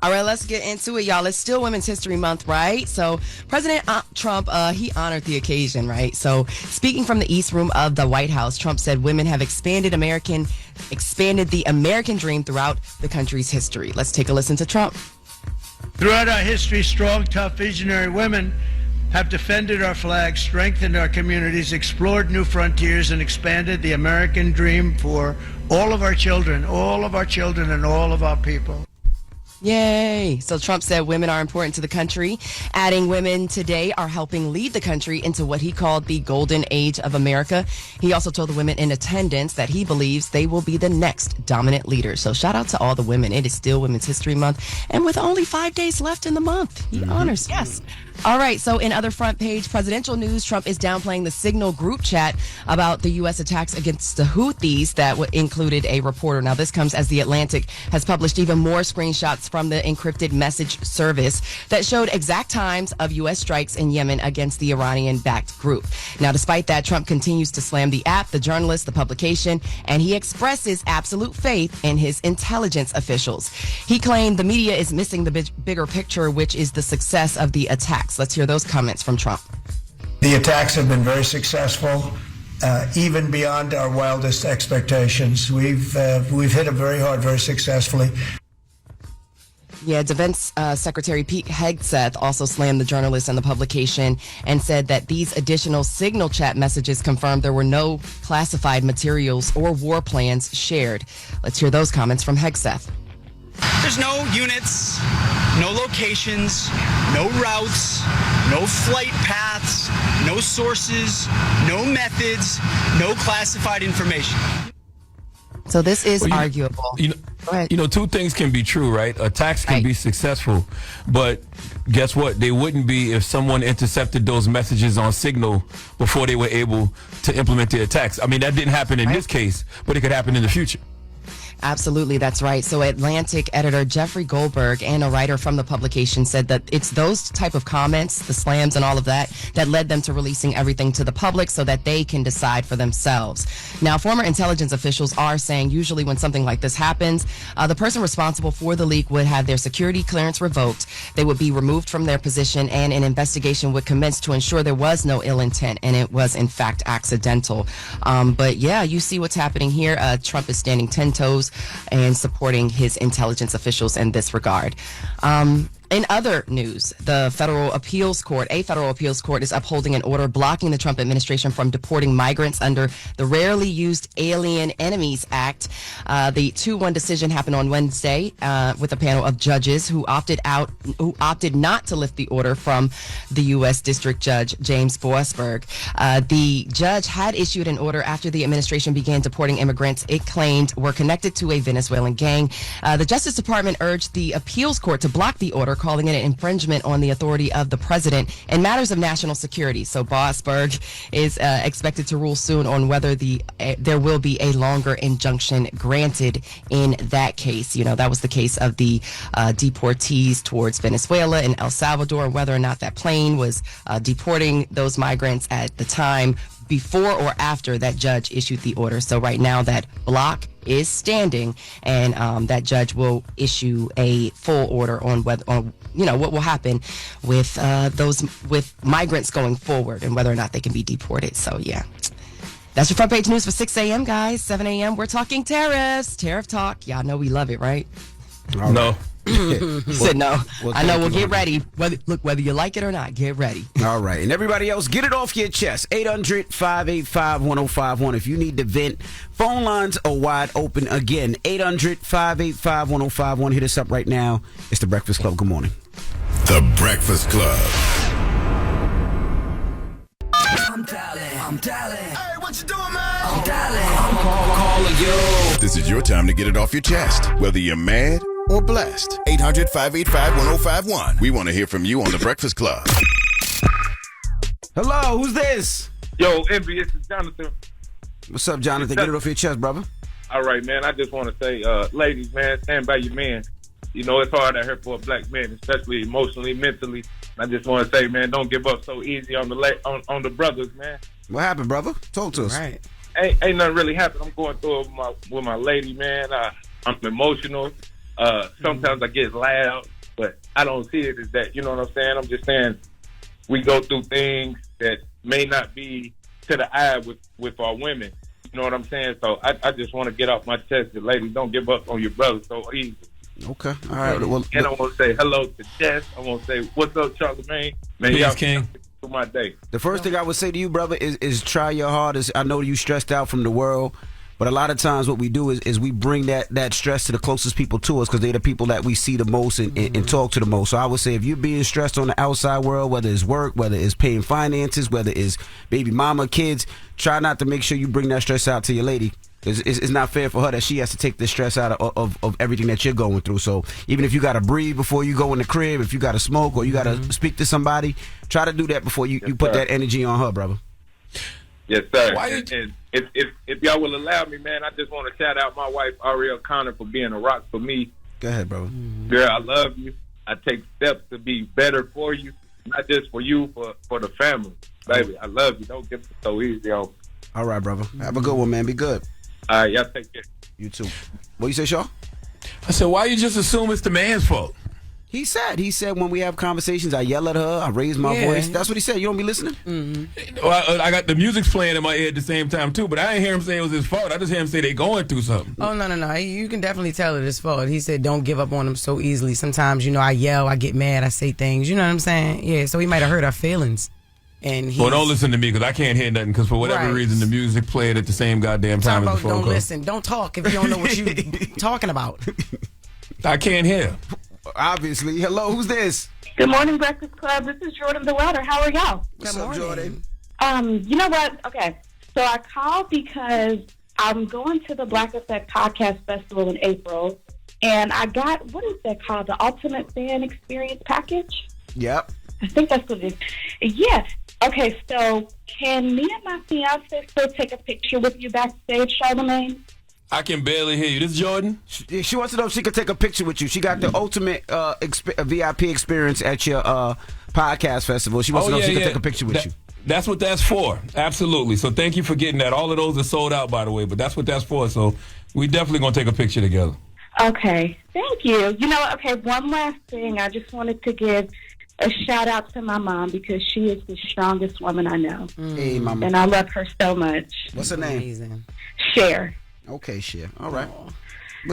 All right, let's get into it, y'all. It's still Women's History Month, right? So President Trump, he honored the occasion, right? So speaking from the East Room of the White House, Trump said women have expanded the American dream throughout the country's history. Let's take a listen to Trump. Throughout our history, strong, tough, visionary women have defended our flag, strengthened our communities, explored new frontiers, and expanded the American dream for all of our children and all of our people. Yay. So Trump said women are important to the country, adding women today are helping lead the country into what he called the golden age of America. He also told the women in attendance that he believes they will be the next dominant leaders. So shout out to all the women. It is still Women's History Month. And with only 5 days left in the month, he honors. Yes. All right, so in other front page presidential news, Trump is downplaying the Signal group chat about the U.S. attacks against the Houthis that included a reporter. Now, this comes as The Atlantic has published even more screenshots from the encrypted message service that showed exact times of U.S. strikes in Yemen against the Iranian-backed group. Now, despite that, Trump continues to slam the app, the journalist, the publication, and he expresses absolute faith in his intelligence officials. He claimed the media is missing the bigger picture, which is the success of the attack. Let's hear those comments from Trump. The attacks have been very successful, even beyond our wildest expectations. We've hit them very hard, very successfully. Yeah, Defense Secretary Pete Hegseth also slammed the journalist and the publication and said that these additional Signal chat messages confirmed there were no classified materials or war plans shared. Let's hear those comments from Hegseth. There's no units, no locations, no routes, no flight paths, no sources, no methods, no classified information. So this is arguable. Two things can be true, right? Attacks can be successful, but guess what? They wouldn't be if someone intercepted those messages on Signal before they were able to implement the attacks. I mean, that didn't happen in this case, but it could happen in the future. Absolutely, that's right. So Atlantic editor Jeffrey Goldberg and a writer from the publication said that it's those type of comments, the slams and all of that, that led them to releasing everything to the public so that they can decide for themselves. Now, former intelligence officials are saying usually when something like this happens, the person responsible for the leak would have their security clearance revoked. They would be removed from their position and an investigation would commence to ensure there was no ill intent and it was in fact accidental. But yeah, you see what's happening here. Trump is standing 10 toes and supporting his intelligence officials in this regard. In other news, a federal appeals court is upholding an order blocking the Trump administration from deporting migrants under the Rarely Used Alien Enemies Act. The 2-1 decision happened on Wednesday with a panel of judges who opted not to lift the order from the U.S. District Judge James Boasberg. The judge had issued an order after the administration began deporting immigrants it claimed were connected to a Venezuelan gang. The Justice Department urged the appeals court to block the order, calling it an infringement on the authority of the president in matters of national security. So Boasberg is expected to rule soon on whether there will be a longer injunction granted in that case. You know, that was the case of the deportees towards Venezuela and El Salvador, and whether or not that plane was deporting those migrants at the time before or after that judge issued the order. So right now that block is standing, and that judge will issue a full order on what will happen with with migrants going forward and whether or not they can be deported. So yeah, that's your front page news for 6 a.m. guys. 7 a.m. we're talking tariff talk. Y'all know we love it, right? No. He said no. I know. We'll get ready. Whether you like it or not, get ready. All right. And everybody else, get it off your chest. 800-585-1051. If you need to vent, phone lines are wide open again. 800-585-1051. Hit us up right now. It's The Breakfast Club. Good morning. The Breakfast Club. I'm dialing. Hey, what you doing, man? I'm dialing. I'm calling you. This is your time to get it off your chest, whether you're mad or blessed. 800-585-1051. We want to hear from you on The Breakfast Club. Hello, who's this? Yo, Envy, this is Jonathan. What's up, Jonathan? Get it off your chest, brother. All right, man. I just want to say, ladies, man, stand by your man. You know, it's hard out here for a black man, especially emotionally, mentally. I just want to say, man, don't give up so easy on the brothers, man. What happened, brother? Talk to us. Right. Ain't nothing really happened. I'm going through it with my lady, man. I'm emotional. Sometimes I get loud, but I don't see it as that. You know what I'm saying? I'm just saying we go through things that may not be to the eye with our women. You know what I'm saying? So I just want to get off my chest that ladies, don't give up on your brother so easy. Okay. All right. Well, and I want to say hello to Jess. I want to say, what's up, Charlamagne? Man, Peace, y'all King. through my day. The first thing I would say to you, brother, is try your hardest. I know you stressed out from the world, but a lot of times what we do is we bring that stress to the closest people to us because they're the people that we see the most and talk to the most. So I would say if you're being stressed on the outside world, whether it's work, whether it's paying finances, whether it's baby mama, kids, try not to make sure you bring that stress out to your lady. It's not fair for her that she has to take the stress out of everything that you're going through. So even if you got to breathe before you go in the crib, if you got to smoke or you got to speak to somebody, try to do that before you put that energy on her, brother. Yes, sir. And if y'all will allow me, man, I just want to shout out my wife, Ariel Connor, for being a rock for me. Go ahead, brother. Girl, I love you. I take steps to be better for you, not just for you, for the family. Baby, I love you. Don't get it so easy on me. All right, brother. Have a good one, man. Be good. All right, y'all take care. You too. What you say, Shaw? I said, why you just assume it's the man's fault? He said when we have conversations, I yell at her, I raise my voice. That's what he said. You don't be listening? Well, I got the music's playing in my ear at the same time, too, but I didn't hear him say it was his fault. I just hear him say they going through something. Oh, no. You can definitely tell it his fault. He said don't give up on him so easily. Sometimes, I yell, I get mad, I say things. You know what I'm saying? Yeah, so he might have hurt our feelings. Well, don't listen to me because I can't hear nothing because for whatever reason the music played at the same goddamn time as the phone call. Don't listen. Don't talk if you don't know what you're talking about. I can't hear. Obviously. Hello, who's this? Good morning, Breakfast Club. This is Jordan the Welder. How are y'all? What's up, Jordan? You know what? Okay. So I called because I'm going to the Black Effect Podcast Festival in April, and I got, what is that called? The Ultimate Fan Experience Package? Yep. I think that's what it is. Yeah. Okay, so can me and my fiance still take a picture with you backstage, Charlamagne? I can barely hear you. This is Jordan? She wants to know if she can take a picture with you. She got the ultimate VIP experience at your podcast festival. She wants to know if she can take a picture with you. That's what that's for. Absolutely. So thank you for getting that. All of those are sold out, by the way, but that's what that's for. So we definitely going to take a picture together. Okay. Thank you. Okay, one last thing. I just wanted to give a shout out to my mom because she is the strongest woman I know. Hey, mama. And I love her so much. What's her name? Amazing. Cher. Okay, Cher. All right. All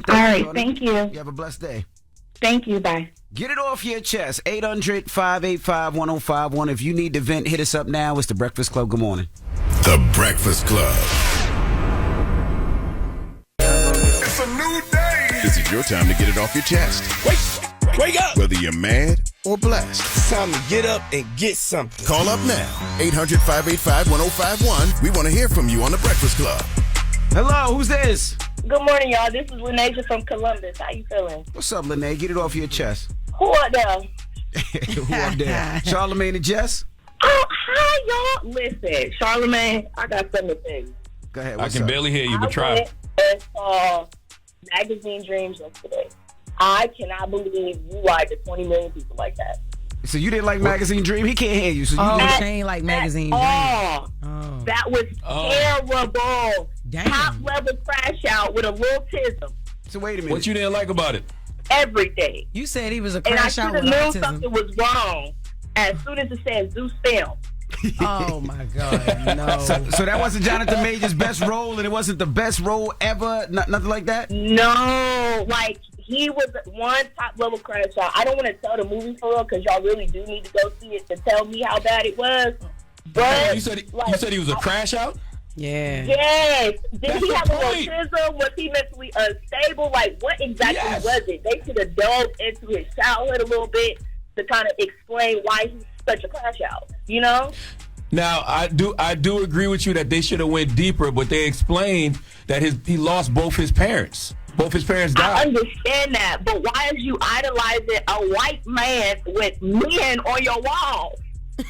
right. Thank you. You have a blessed day. Thank you. Bye. Get it off your chest. 800-585-1051. If you need to vent, hit us up now. It's The Breakfast Club. Good morning. The Breakfast Club. It's a new day. This is your time to get it off your chest. Wake up. Whether you're mad or blessed. It's time to get up and get something. Call up now. 800-585-1051. We want to hear from you on The Breakfast Club. Hello, who's this? Good morning, y'all. This is Lenasia from Columbus. How you feeling? What's up, Lene? Get it off your chest. Who are there? Who up there? Charlamagne and Jess? Oh, hi, y'all. Listen, Charlamagne, I got something to say. Go ahead. I can barely hear you, but try. I went and saw Magazine Dreams yesterday. I cannot believe you lied to 20 million people like that. So you didn't like Magazine Dream? He can't hear you. So you she ain't like Magazine Dream. Oh, that was terrible. Damn. Top level crash out with a little tism. So wait a minute. What you didn't like about it? Everything. You said he was a And I crash should out have with known autism. something was wrong as soon as it said Zeus film. Oh my God, no. So that wasn't Jonathan Major's best role, and it wasn't the best role ever? Nothing like that? No, like he was one top level crash out. I don't want to tell the movie for real because y'all really do need to go see it to tell me how bad it was. But you said he was a crash out? Yeah. Yes. Did he have a point. autism? Was he mentally unstable? Like, what exactly was it? They should have delved into his childhood a little bit to kind of explain why he's such a crash out, you know? Now, I do agree with you that they should have went deeper, but they explained that he lost both his parents. Both his parents died. I understand that, but why is you idolizing a white man with men on your wall?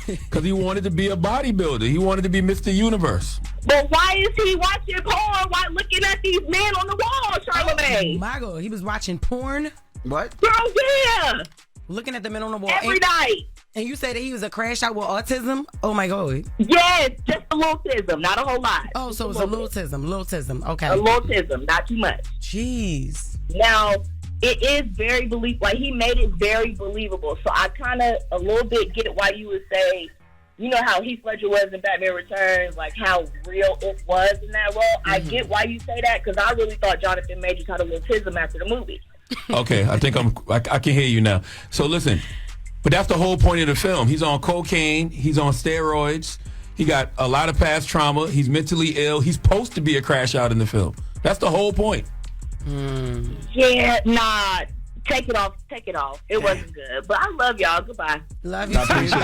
Because he wanted to be a bodybuilder. He wanted to be Mr. Universe. But why is he watching porn while looking at these men on the wall, Charlamagne? Oh my God, he was watching porn? What? Girl, yeah. Looking at the men on the wall. Every night. And you said that he was a crash out with autism? Oh my God. Yes, just a little tism, not a whole lot. Oh, so it's a little tism. Okay. A little tism, not too much. Jeez. Now, it is very believable. Like, he made it very believable. So I kind of a little bit get it why you would say, you know how Heath Ledger was in Batman Returns, like how real it was in that role. I get why you say that, because I really thought Jonathan Majors had a autism after the movie. Okay, I think I can hear you now. So listen, but that's the whole point of the film. He's on cocaine. He's on steroids. He got a lot of past trauma. He's mentally ill. He's supposed to be a crash out in the film. That's the whole point. Yeah, nah. Take it off. It wasn't good. But I love y'all. Goodbye. Love you too.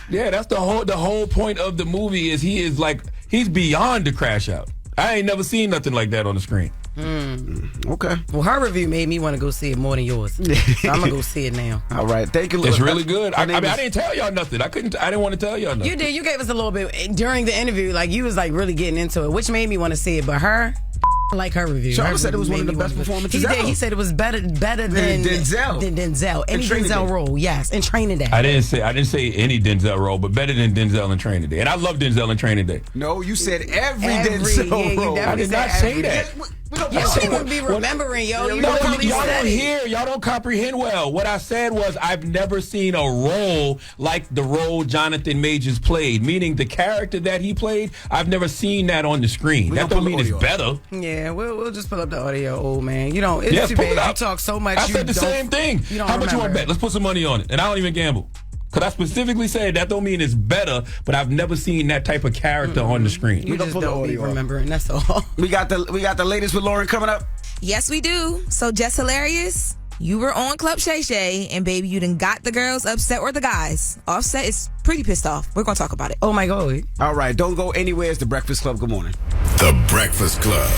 Yeah, that's the whole point of the movie is he's beyond the crash out. I ain't never seen nothing like that on the screen. Okay. Well, her review made me want to go see it more than yours. So I'm going to go see it now. All right. Thank you. It's really good. I didn't tell y'all nothing. I didn't want to tell y'all nothing. You did. You gave us a little bit during the interview. Like, you was like really getting into it, which made me want to see it. But her, I like her review. Charles said it was one of the best performances ever. He said it was better than Denzel. Than Denzel. Any Denzel role, yes. In Training Day. I didn't say any Denzel role, but better than Denzel in Training Day. And I love Denzel in Training Day. No, you said every Denzel role. I did not say that. Yes, you would be remembering, yo. Y'all don't hear. Y'all don't comprehend well. What I said was I've never seen a role like the role Jonathan Majors played, meaning the character that he played, I've never seen that on the screen. That don't mean it's better. Yeah, we'll just pull up the audio, old man. You know, it's too bad. You talk so much. I said the same thing. How much you want to bet? Let's put some money on it. And I don't even gamble. Because I specifically said that don't mean it's better, but I've never seen that type of character on the screen. You just don't be remembering, that's all. We got the latest with Loren coming up. Yes, we do. So, Jess Hilarious, you were on Club Shay Shay, and baby, you done got the girls upset or the guys. Offset is pretty pissed off. We're going to talk about it. Oh, my God. All right, don't go anywhere. It's The Breakfast Club. Good morning. The Breakfast Club.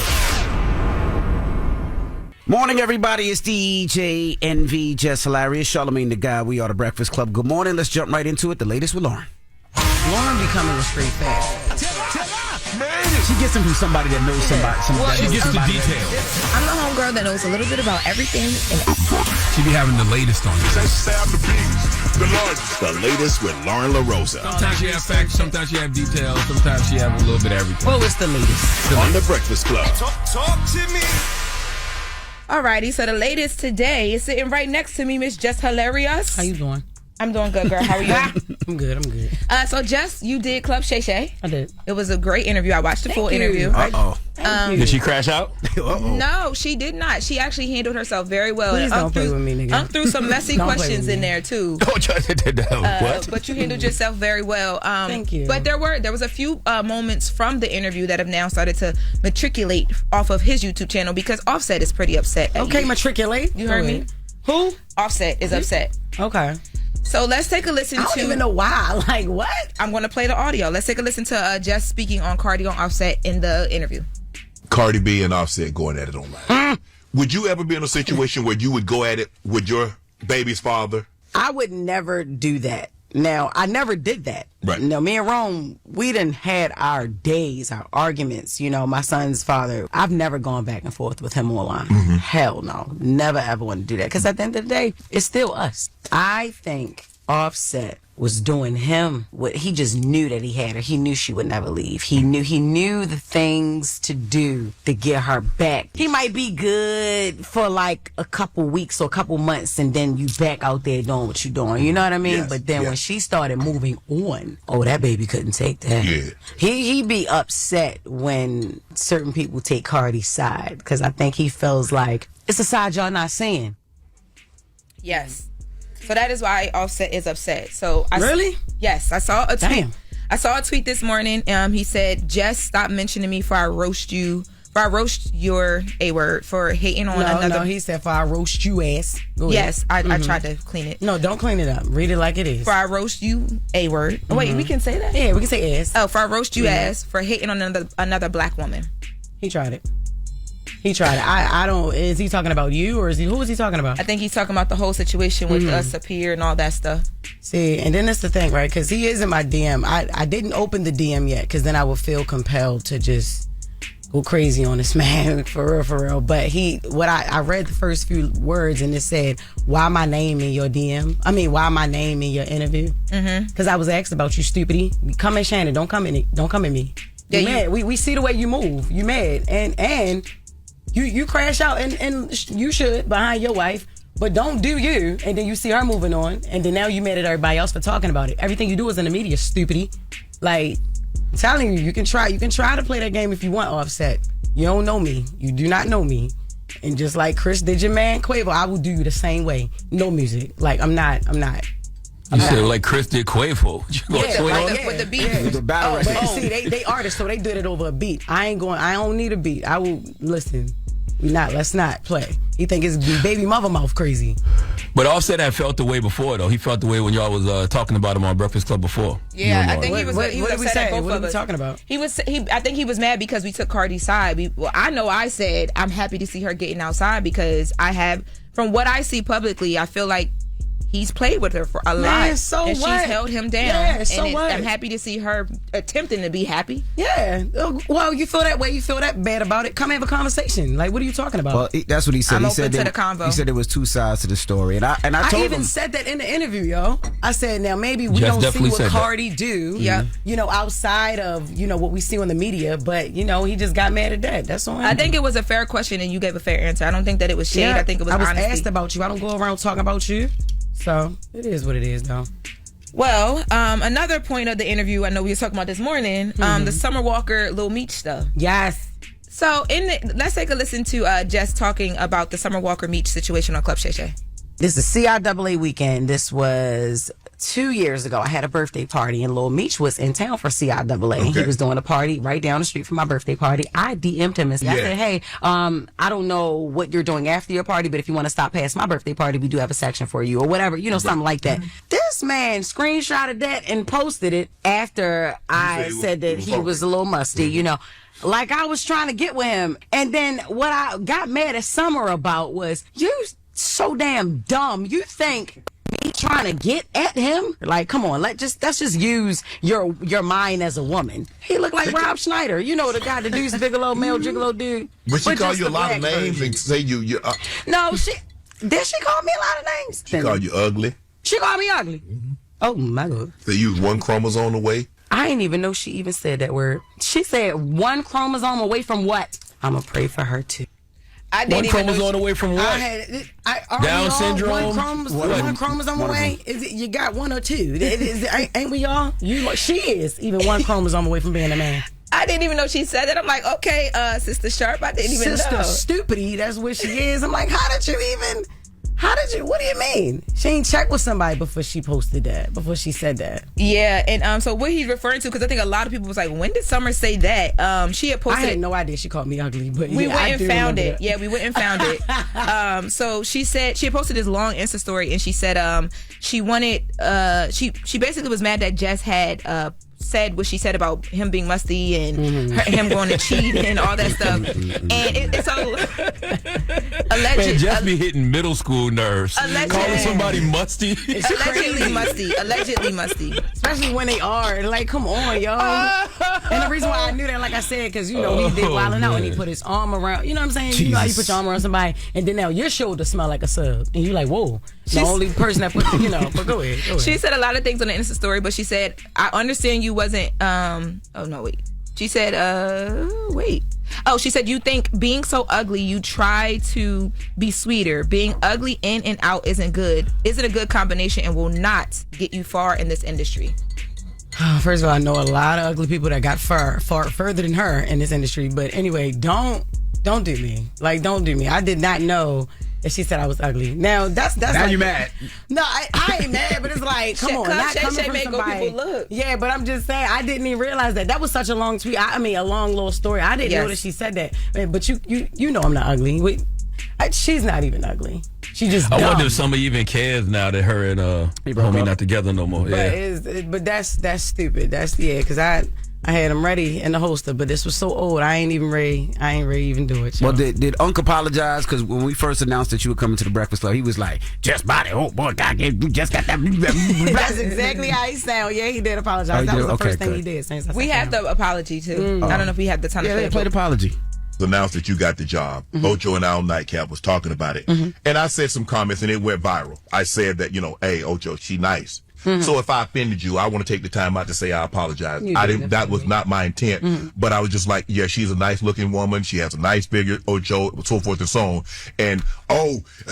Morning, everybody. It's DJ NV, Jess Hilarious, Charlamagne the Guy. We are The Breakfast Club. Good morning. Let's jump right into it. The latest with Loren. Loren be coming with straight facts. She gets them from somebody that knows somebody. She gets the details. I'm the homegirl that knows a little bit about everything. She be having the latest on this. The latest with Lauren LaRosa. Sometimes she have facts, sometimes she have details, sometimes she have a little bit of everything. Well, it's the latest. On The Breakfast Club. Talk to me. Alrighty, so the latest today is sitting right next to me, Miss Jess Hilarious. How you doing? I'm doing good, girl. How are you? I'm good. So, Jess, you did Club Shay Shay. I did. It was a great interview. I watched the full interview. Uh-oh. Did she crash out? No, she did not. She actually handled herself very well. Please don't play with me, nigga. Threw some messy questions in there, too. What? But you handled yourself very well. Thank you. But there was a few moments from the interview that have now started to matriculate off of his YouTube channel because Offset is pretty upset. Okay, matriculate. You heard me? Who? Offset is upset. Okay. So let's take a listen I don't even know why. Like, what? I'm going to play the audio. Let's take a listen to Jess speaking on Cardi on Offset in the interview. Cardi B and Offset going at it online. Would you ever be in a situation where you would go at it with your baby's father? I would never do that. Now, I never did that. Right. Now, me and Rome, we done had our days, our arguments. You know, my son's father, I've never gone back and forth with him online. Hell no. Never ever want to do that. Because at the end of the day, it's still us. I think Offset was doing him what he just knew that he had her. He knew she would never leave. He knew the things to do to get her back. He might be good for like a couple weeks or a couple months and then you back out there doing what you're doing. You know what I mean? Yes, but then when she started moving on, that baby couldn't take that. Yeah. He be upset when certain people take Cardi's side because I think he feels like it's a side y'all not seeing. Yes. So that is why Offset is upset. So Really? Yes, I saw a tweet. Damn. I saw a tweet this morning. He said, "Jess, stop mentioning me for I roast you. For I roast your A word for hating on another." No, he said for I roast you ass. Go yes, ahead. I tried to clean it. No, don't clean it up. Read it like it is. For I roast you A word. Oh, wait, we can say that? Yeah, we can say ass. Oh, for I roast you ass for hating on another black woman. He tried it. I don't. Is he talking about you or who is he talking about? I think he's talking about the whole situation with us up here and all that stuff. See, and then that's the thing, right? Because he is in my DM. I didn't open the DM yet because then I would feel compelled to just go crazy on this man for real. But I read the first few words and it said, "Why my name in your DM? I mean, why my name in your interview?" Because I was asked about you, stupidity. Come at Shannon. Don't come at me. You mad. We see the way you move. You mad and. You crash out and you should behind your wife, but don't do you. And then you see her moving on, and then now you mad at everybody else for talking about it. Everything you do is in the media, stupidity. Like, I'm telling you, you can try to play that game if you want, Offset. You don't know me. You do not know me. And just like Chris did your man Quavo, I will do you the same way. No music. Like, I'm not. You said like Chris did Quavo. With the beat. With the battle record. See, they artists, so they did it over a beat. I don't need a beat. I will listen. Let's not play. He think it's baby mother mouth crazy. But Offset had felt the way before, though. He felt the way when y'all was talking about him on Breakfast Club before. Yeah, I think he was What upset at both What of are we us. talking about? I think he was mad because we took Cardi's side. I know I said I'm happy to see her getting outside because from what I see publicly, I feel like he's played with her for a lot. So and what? she's held him down. Yeah, so and what? I'm happy to see her attempting to be happy. Yeah. Well, you feel that way. You feel that bad about it. Come have a conversation. Like, what are you talking about? Well, that's what he said. I'm he open said to the convo. He said there was two sides to the story, and I I told even him. said that in the interview, yo. I said, now maybe we Jess don't see definitely what said that. Cardi do, outside of, what we see on the media, but, he just got mad at that. That's all. I think it was a fair question and you gave a fair answer. I don't think that it was shade. Yeah, I think it was honesty. asked about you. I don't go around talking about you. So, it is what it is, though. Well, another point of the interview I know we were talking about this morning, the Summer Walker Lil Meech stuff. Yes. So, let's take a listen to Jess talking about the Summer Walker Meech situation on Club Shay Shay. This is CIAA weekend. This was 2 years ago. I had a birthday party and Lil Meech was in town for CIAA. Okay. He was doing a party right down the street from my birthday party. I DM'd him and said, I said, hey, I don't know what you're doing after your party, but if you want to stop past my birthday party, we do have a section for you or whatever, something like that. This man screenshotted that and posted it after I said that he was a little musty, like I was trying to get with him. And then what I got mad at Summer about was, you so damn dumb. You think me trying to get at him? Like, come on, let's just use your mind as a woman. He looked like Rob Schneider, the guy, the Deuce Bigelow, male gigolo dude. But she called just you a the lot of black names version. and say you. No, did she call me a lot of names? She called you ugly. She called me ugly. Oh my God. Say you was one chromosome away. I didn't even know she even said that word. She said one chromosome away from what? I'm gonna pray for her too. I didn't One chromosome away from what? Are Down we all syndrome? One chromosome away? Is it you got one or two? Ain't we all? She is even one chromosome away from being a man. I didn't even know she said that. I'm like, okay, Sister Sharp, I didn't even know. Sister Stupidity, that's what she is. I'm like, what do you mean? She ain't checked with somebody before she posted that, before she said that. Yeah, and so what he's referring to, because I think a lot of people was like, when did Summer say that? She had posted I had no idea she called me ugly, but we went and found it. That. Yeah, we went and found it. So she said, she had posted this long Insta story, and she said she wanted, she basically was mad that Jess had said what she said about him being musty and him going to cheat and all that stuff. And it's all alleged. Man, Jess be hitting middle school nerves. Calling somebody musty. Allegedly musty. Especially when they are. Like, come on, yo. And the reason why I knew that, like I said, because, he did wilding out and he put his arm around, you know what I'm saying? Jesus. You know how you put your arm around somebody and then now your shoulder smell like a sub. And you like, whoa. The only person that put, but go ahead. She said a lot of things on the Insta story, but she said, I understand you wasn't, She said, she said, you think being so ugly, you try to be sweeter. Being ugly in and out isn't good. Isn't a good combination and will not get you far in this industry. First of all, I know a lot of ugly people that got far further than her in this industry. But anyway, don't do me. Like, don't do me. I did not know that she said I was ugly. Now that's now like, you mad? No, I ain't mad. But it's like, come on, not coming from somebody. People look. Yeah, but I'm just saying, I didn't even realize that. That was such a long tweet. I mean, a long little story. I didn't know that she said that. But you know I'm not ugly. She's not even ugly. She just dumb. I wonder if somebody even cares now that her and homie not together no more. But that's stupid. Because I had him ready in the holster, but this was so old. I ain't ready even do it. Well, did Unc apologize? Because when we first announced that you were coming to the Breakfast Club, he was like, "Just body, oh boy, God, you just got that." That's exactly how he sound. Yeah, he did apologize. That was the first thing he did. Since we have the apology too. I don't know if we have the time to play the apology. Announced that you got the job. Ocho and Al Nightcap was talking about it. And I said some comments and it went viral. I said that, hey, Ocho, she nice. So if I offended you, I want to take the time out to say I apologize. That was not my intent. But I was just like, yeah, she's a nice looking woman. She has a nice figure, Ocho, so forth and so on. And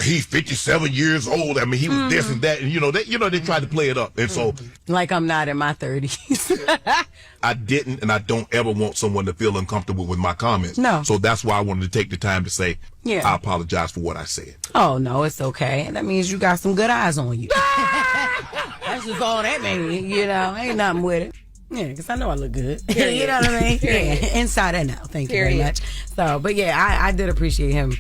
he's 57 years old. I mean, he was this and that, and they tried to play it up. And so, like I'm not in my 30s. I didn't, and I don't ever want someone to feel uncomfortable with my comments. No. So that's why I wanted to take the time to say, I apologize for what I said. Oh, no, it's okay. That means you got some good eyes on you. That's just all that means, ain't nothing with it. Yeah, because I know I look good. You know what I mean? Yeah, inside and out. Thank you very much. So, but yeah, I did appreciate him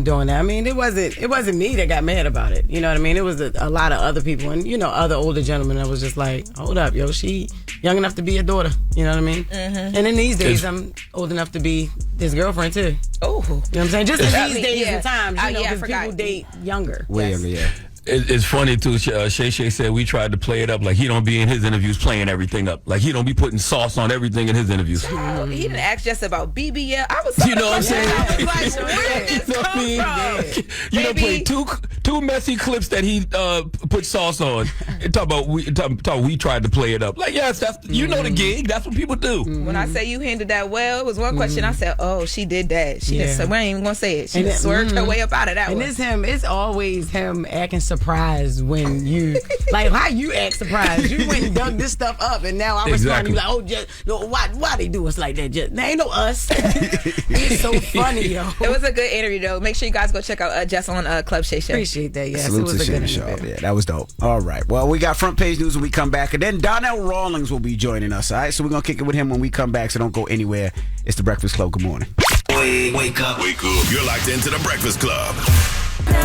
doing that. I mean, it wasn't me that got mad about it. You know what I mean? It was a lot of other people and, other older gentlemen that was just like, hold up, yo, she young enough to be a daughter. You know what I mean? Mm-hmm. And in these days, I'm old enough to be his girlfriend too. Oh. You know what I'm saying? Just in these days and times, because people date younger. Way younger, yeah. It's funny too. Shay said we tried to play it up like he don't be in his interviews playing everything up. Like he don't be putting sauce on everything in his interviews. He didn't ask just about BBL. I was, you know what I'm saying? I was like, where did this come from? You don't play two messy clips that he put sauce on. And talk about we tried to play it up. Like yes, that's the gig. That's what people do. When I say you handled that well, it was one question. I said, oh, she did that. She just we ain't even gonna say it. She just swerved her way up out of that one. And it's always him acting surprised when you like how you act surprised. You went and dug this stuff up, and now I respond to you like, oh, just why they do us like that? Just there ain't no us. It's so funny, yo. It was a good interview though. Make sure you guys go check out Jess on Club Shay Show. Appreciate that. Yes, salute it was to a good Show. interview. Yeah, that was dope. All right. Well, we got front page news when we come back, and then Donnell Rawlings will be joining us. All right, so we're gonna kick it with him when we come back. So don't go anywhere. It's the Breakfast Club. Good morning. Wake up. You're locked into the Breakfast Club.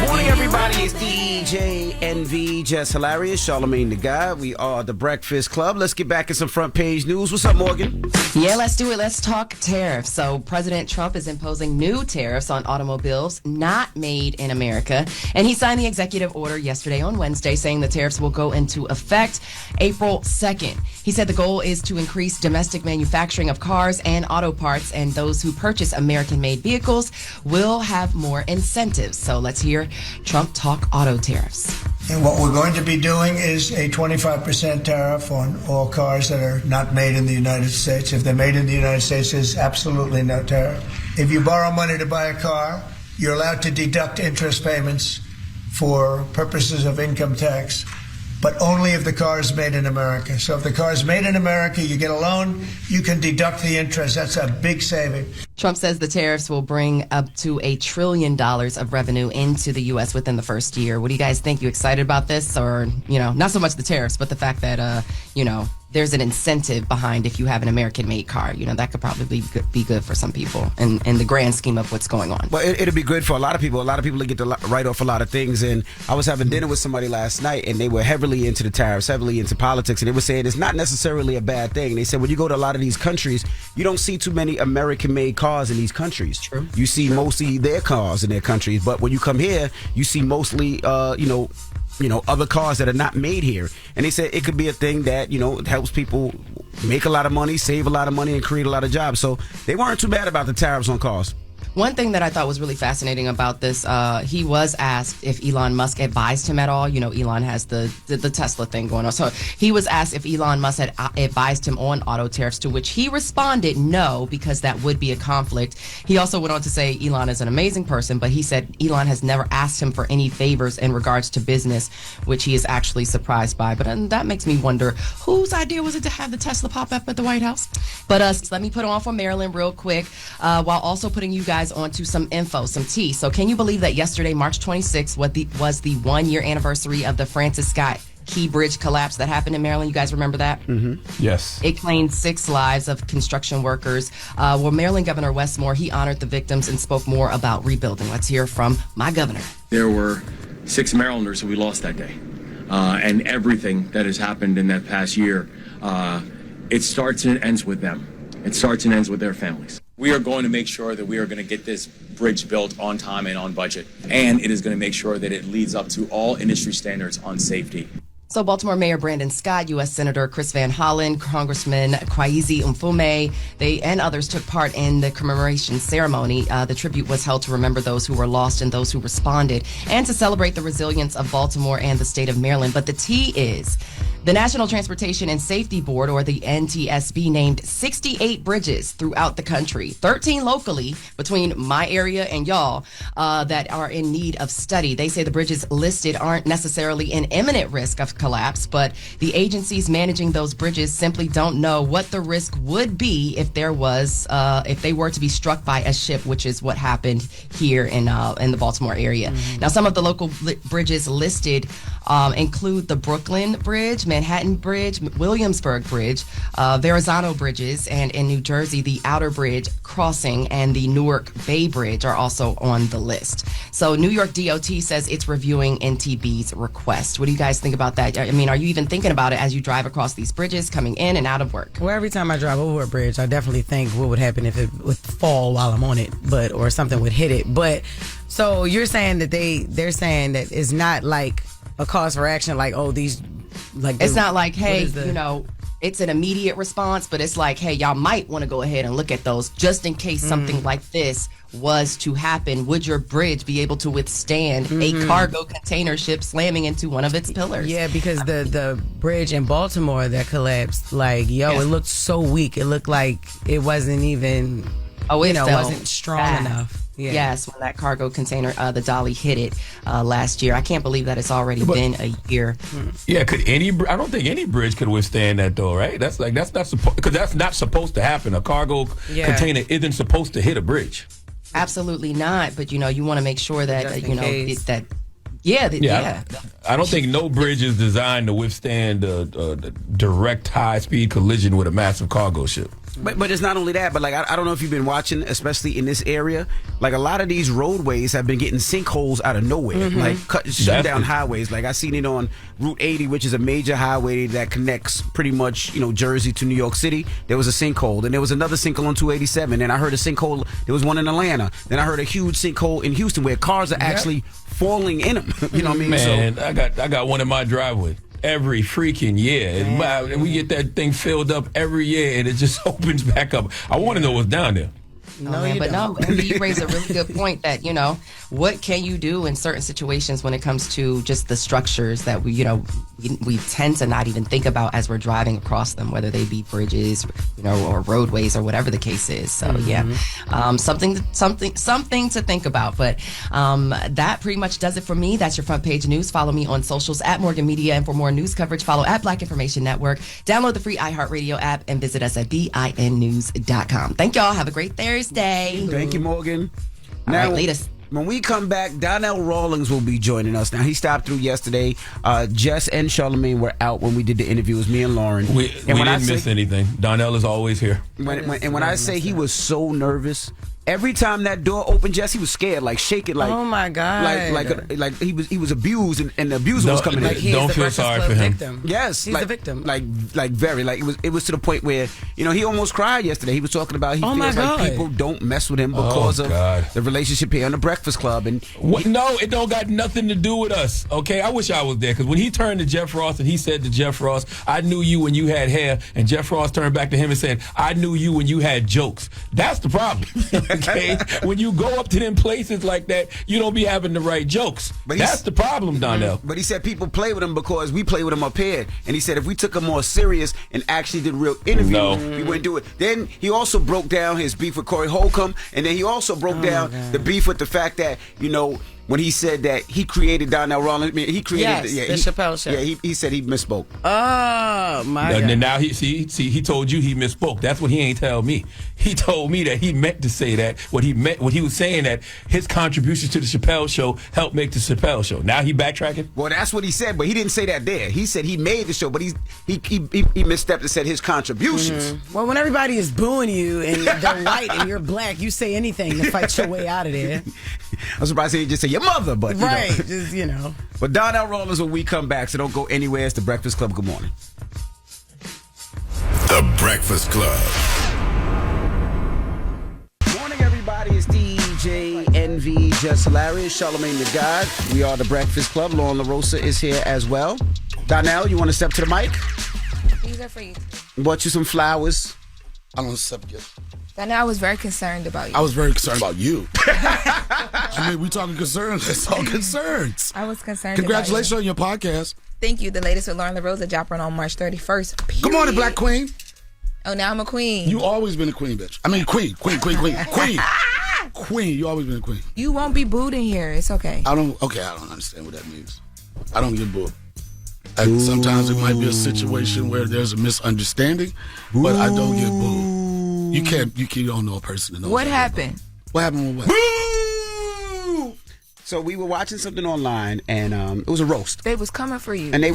Morning, everybody. It's DJ NV, Jess Hilarious, Charlamagne the Guy. We are the Breakfast Club. Let's get back in some front page news. What's up, Morgan? Yeah, let's do it. Let's talk tariffs. So President Trump is imposing new tariffs on automobiles not made in America. And he signed the executive order yesterday on Wednesday saying the tariffs will go into effect April 2nd. He said the goal is to increase domestic manufacturing of cars and auto parts, and those who purchase American-made vehicles will have more incentives. So let's hear Trump talk auto tariffs. And what we're going to be doing is a 25% tariff on all cars that are not made in the United States. If they're made in the United States, there's absolutely no tariff. If you borrow money to buy a car, you're allowed to deduct interest payments for purposes of income tax, but only if the car is made in America. So if the car is made in America, you get a loan, you can deduct the interest. That's a big saving. Trump says the tariffs will bring up to $1 trillion of revenue into the U.S. within the first year. What do you guys think? You excited about this? Or, not so much the tariffs, but the fact that, there's an incentive behind if you have an American-made car. That could probably be good for some people in the grand scheme of what's going on. Well, it'll be good for a lot of people. A lot of people get to write off a lot of things. And I was having dinner with somebody last night, and they were heavily into the tariffs, heavily into politics. And they were saying it's not necessarily a bad thing. And they said when you go to a lot of these countries, you don't see too many American-made cars in these countries. True. You see mostly their cars in their countries. But when you come here, you see mostly, other cars that are not made here. And they said it could be a thing that, helps people make a lot of money, save a lot of money, and create a lot of jobs. So they weren't too bad about the tariffs on cars. One thing that I thought was really fascinating about this, he was asked if Elon Musk advised him at all. Elon has the Tesla thing going on. So he was asked if Elon Musk had advised him on auto tariffs, to which he responded no, because that would be a conflict. He also went on to say Elon is an amazing person, but he said Elon has never asked him for any favors in regards to business, which he is actually surprised by. But that makes me wonder, whose idea was it to have the Tesla pop up at the White House? But let me put on for Maryland real quick, while also putting you guys onto some info, some tea. So can you believe that yesterday, March 26th, was the 1-year anniversary of the Francis Scott Key Bridge collapse that happened in Maryland? You guys remember that? Mm-hmm. Yes. It claimed 6 lives of construction workers. Maryland Governor Wes Moore, he honored the victims and spoke more about rebuilding. Let's hear from my governor. There were 6 Marylanders who we lost that day. And everything that has happened in that past year, it starts and ends with them. It starts and ends with their families. We are going to make sure that we are going to get this bridge built on time and on budget. And it is going to make sure that it leads up to all industry standards on safety. So Baltimore Mayor Brandon Scott, U.S. Senator Chris Van Hollen, Congressman Kwesi Mfume, and others took part in the commemoration ceremony. The tribute was held to remember those who were lost and those who responded, and to celebrate the resilience of Baltimore and the state of Maryland. But the tea is The National Transportation and Safety Board, or the NTSB, named 68 bridges throughout the country, 13 locally between my area and y'all, that are in need of study. They say the bridges listed aren't necessarily in imminent risk of collapse, but the agencies managing those bridges simply don't know what the risk would be if they were to be struck by a ship, which is what happened here in the Baltimore area. Now, some of the local bridges listed include the Brooklyn Bridge, Manhattan Bridge, Williamsburg Bridge, Verrazano Bridges, and in New Jersey, the Outer Bridge Crossing and the Newark Bay Bridge are also on the list. So New York DOT says it's reviewing NTB's request. What do you guys think about that? I mean, are you even thinking about it as you drive across these bridges coming in and out of work? Well, every time I drive over a bridge, I definitely think what would happen if it would fall while I'm on it, or something would hit it. But so you're saying that they're saying that it's not like a cause for action, like, oh, these, like, it's not like, hey, it's an immediate response, but it's like, hey, y'all might want to go ahead and look at those just in case something like this was to happen. Would your bridge be able to withstand a cargo container ship slamming into one of its pillars? Yeah, because the bridge in Baltimore that collapsed, like, it looked so weak. It looked like it wasn't even, wasn't strong enough. Yeah. Yes, when that cargo container, the dolly hit it last year. I can't believe that it's already been a year. Yeah, I don't think any bridge could withstand that, though, right? That's not supposed, because that's not supposed to happen. A cargo container isn't supposed to hit a bridge. Absolutely not. But you want to make sure that I don't think no bridge is designed to withstand a direct high-speed collision with a massive cargo ship. But it's not only that, but like I don't know if you've been watching, especially in this area, like a lot of these roadways have been getting sinkholes out of nowhere, like shutting down highways. Like I seen it on Route 80, which is a major highway that connects pretty much Jersey to New York City. There was a sinkhole, and there was another sinkhole on 287, and I heard a sinkhole. There was one in Atlanta. Then I heard a huge sinkhole in Houston where cars are actually falling in them. You know what I mean? Man, I got one in my driveway. Every freaking year. And we get that thing filled up every year, and it just opens back up. I want to know what's down there. You raise a really good point that, what can you do in certain situations when it comes to just the structures that we tend to not even think about as we're driving across them, whether they be bridges, or roadways or whatever the case is. So something to think about. But that pretty much does it for me. That's your front page news. Follow me on socials at Morgan Media, and for more news coverage, follow at Black Information Network. Download the free iHeartRadio app and visit us at BINnews.com. Thank y'all. Have a great Thursday. Thank you, Morgan. All right, latest. When we come back, Donnell Rawlings will be joining us. Now, he stopped through yesterday. Jess and Charlamagne were out when we did the interview. It was me and Loren. We didn't miss anything. Donnell is always here. When I say he was so nervous, every time that door opened, Jess, he was scared, like shaking, like, oh my God, like he was abused, and the abuser was coming in. Don't feel sorry for him. Victim. Yes, he's the victim. Like very, like it was to the point where he almost cried yesterday. He was talking about he feels like people don't mess with him because of the relationship here on the Breakfast Club. And no, it don't got nothing to do with us. Okay, I wish I was there, because when he turned to Jeff Ross and he said to Jeff Ross, "I knew you when you had hair," and Jeff Ross turned back to him and said, "I knew you when you had jokes." That's the problem. Okay. When you go up to them places like that, you don't be having the right jokes. That's the problem, Donnell. But he said people play with him because we play with him up here. And he said if we took him more serious and actually did real interviews, we wouldn't do it. Then he also broke down his beef with Corey Holcomb. And then he also broke down the beef with the fact that, when he said that he created Donnell Rawlings, he created the Chappelle Show. Yeah, he said he misspoke. Oh my God! And now he told you he misspoke. That's what he ain't tell me. He told me that he meant to say that. What he was saying that his contributions to the Chappelle Show helped make the Chappelle Show. Now he backtracking. Well, that's what he said, but he didn't say that there. He said he made the show, but he misstepped and said his contributions. Well, when everybody is booing you and they're white and you're black, you say anything to fight your way out of there. I'm surprised he just say your mother, but just But Donnell Rawlings when we come back, so don't go anywhere. It's the Breakfast Club. Good morning. The Breakfast Club. Morning, everybody. It's DJ NV, Jess Hilarious, Charlamagne the God. We are the Breakfast Club. Lauren LaRosa is here as well. Donnell, you want to step to the mic? These are for you. Bought you some flowers. I don't accept yet. Donnell, I was very concerned about you. I was very concerned about you. I mean, we talking concerns. Let's talk concerns. I was concerned. Congratulations on your podcast. Thank you. The latest with Loren LaRosa dropping on March 31st. Period. Good morning, Black Queen. Oh, now I'm a queen. You always been a queen, bitch. I mean, queen. Queen, you always been a queen. You won't be booed in here. It's okay. I don't understand what that means. I don't get booed. Sometimes it might be a situation where there's a misunderstanding, but I don't get booed. You don't know a person to know. What happened? What happened with what? Boo! So we were watching something online, and it was a roast. They was coming for you. And they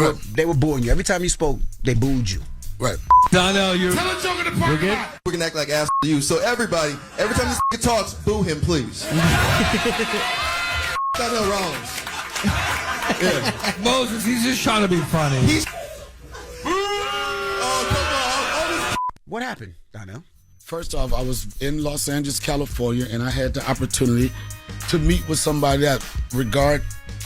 were booing you. Every time you spoke, they booed you. Right. Donnell, you're good? We can act like ass to you. So everybody, every time this talks, boo him, please. Donnell Rawlings. Yeah. Moses, he's just trying to be funny. What happened, Donnell? First off, I was in Los Angeles, California, and I had the opportunity to meet with somebody that regard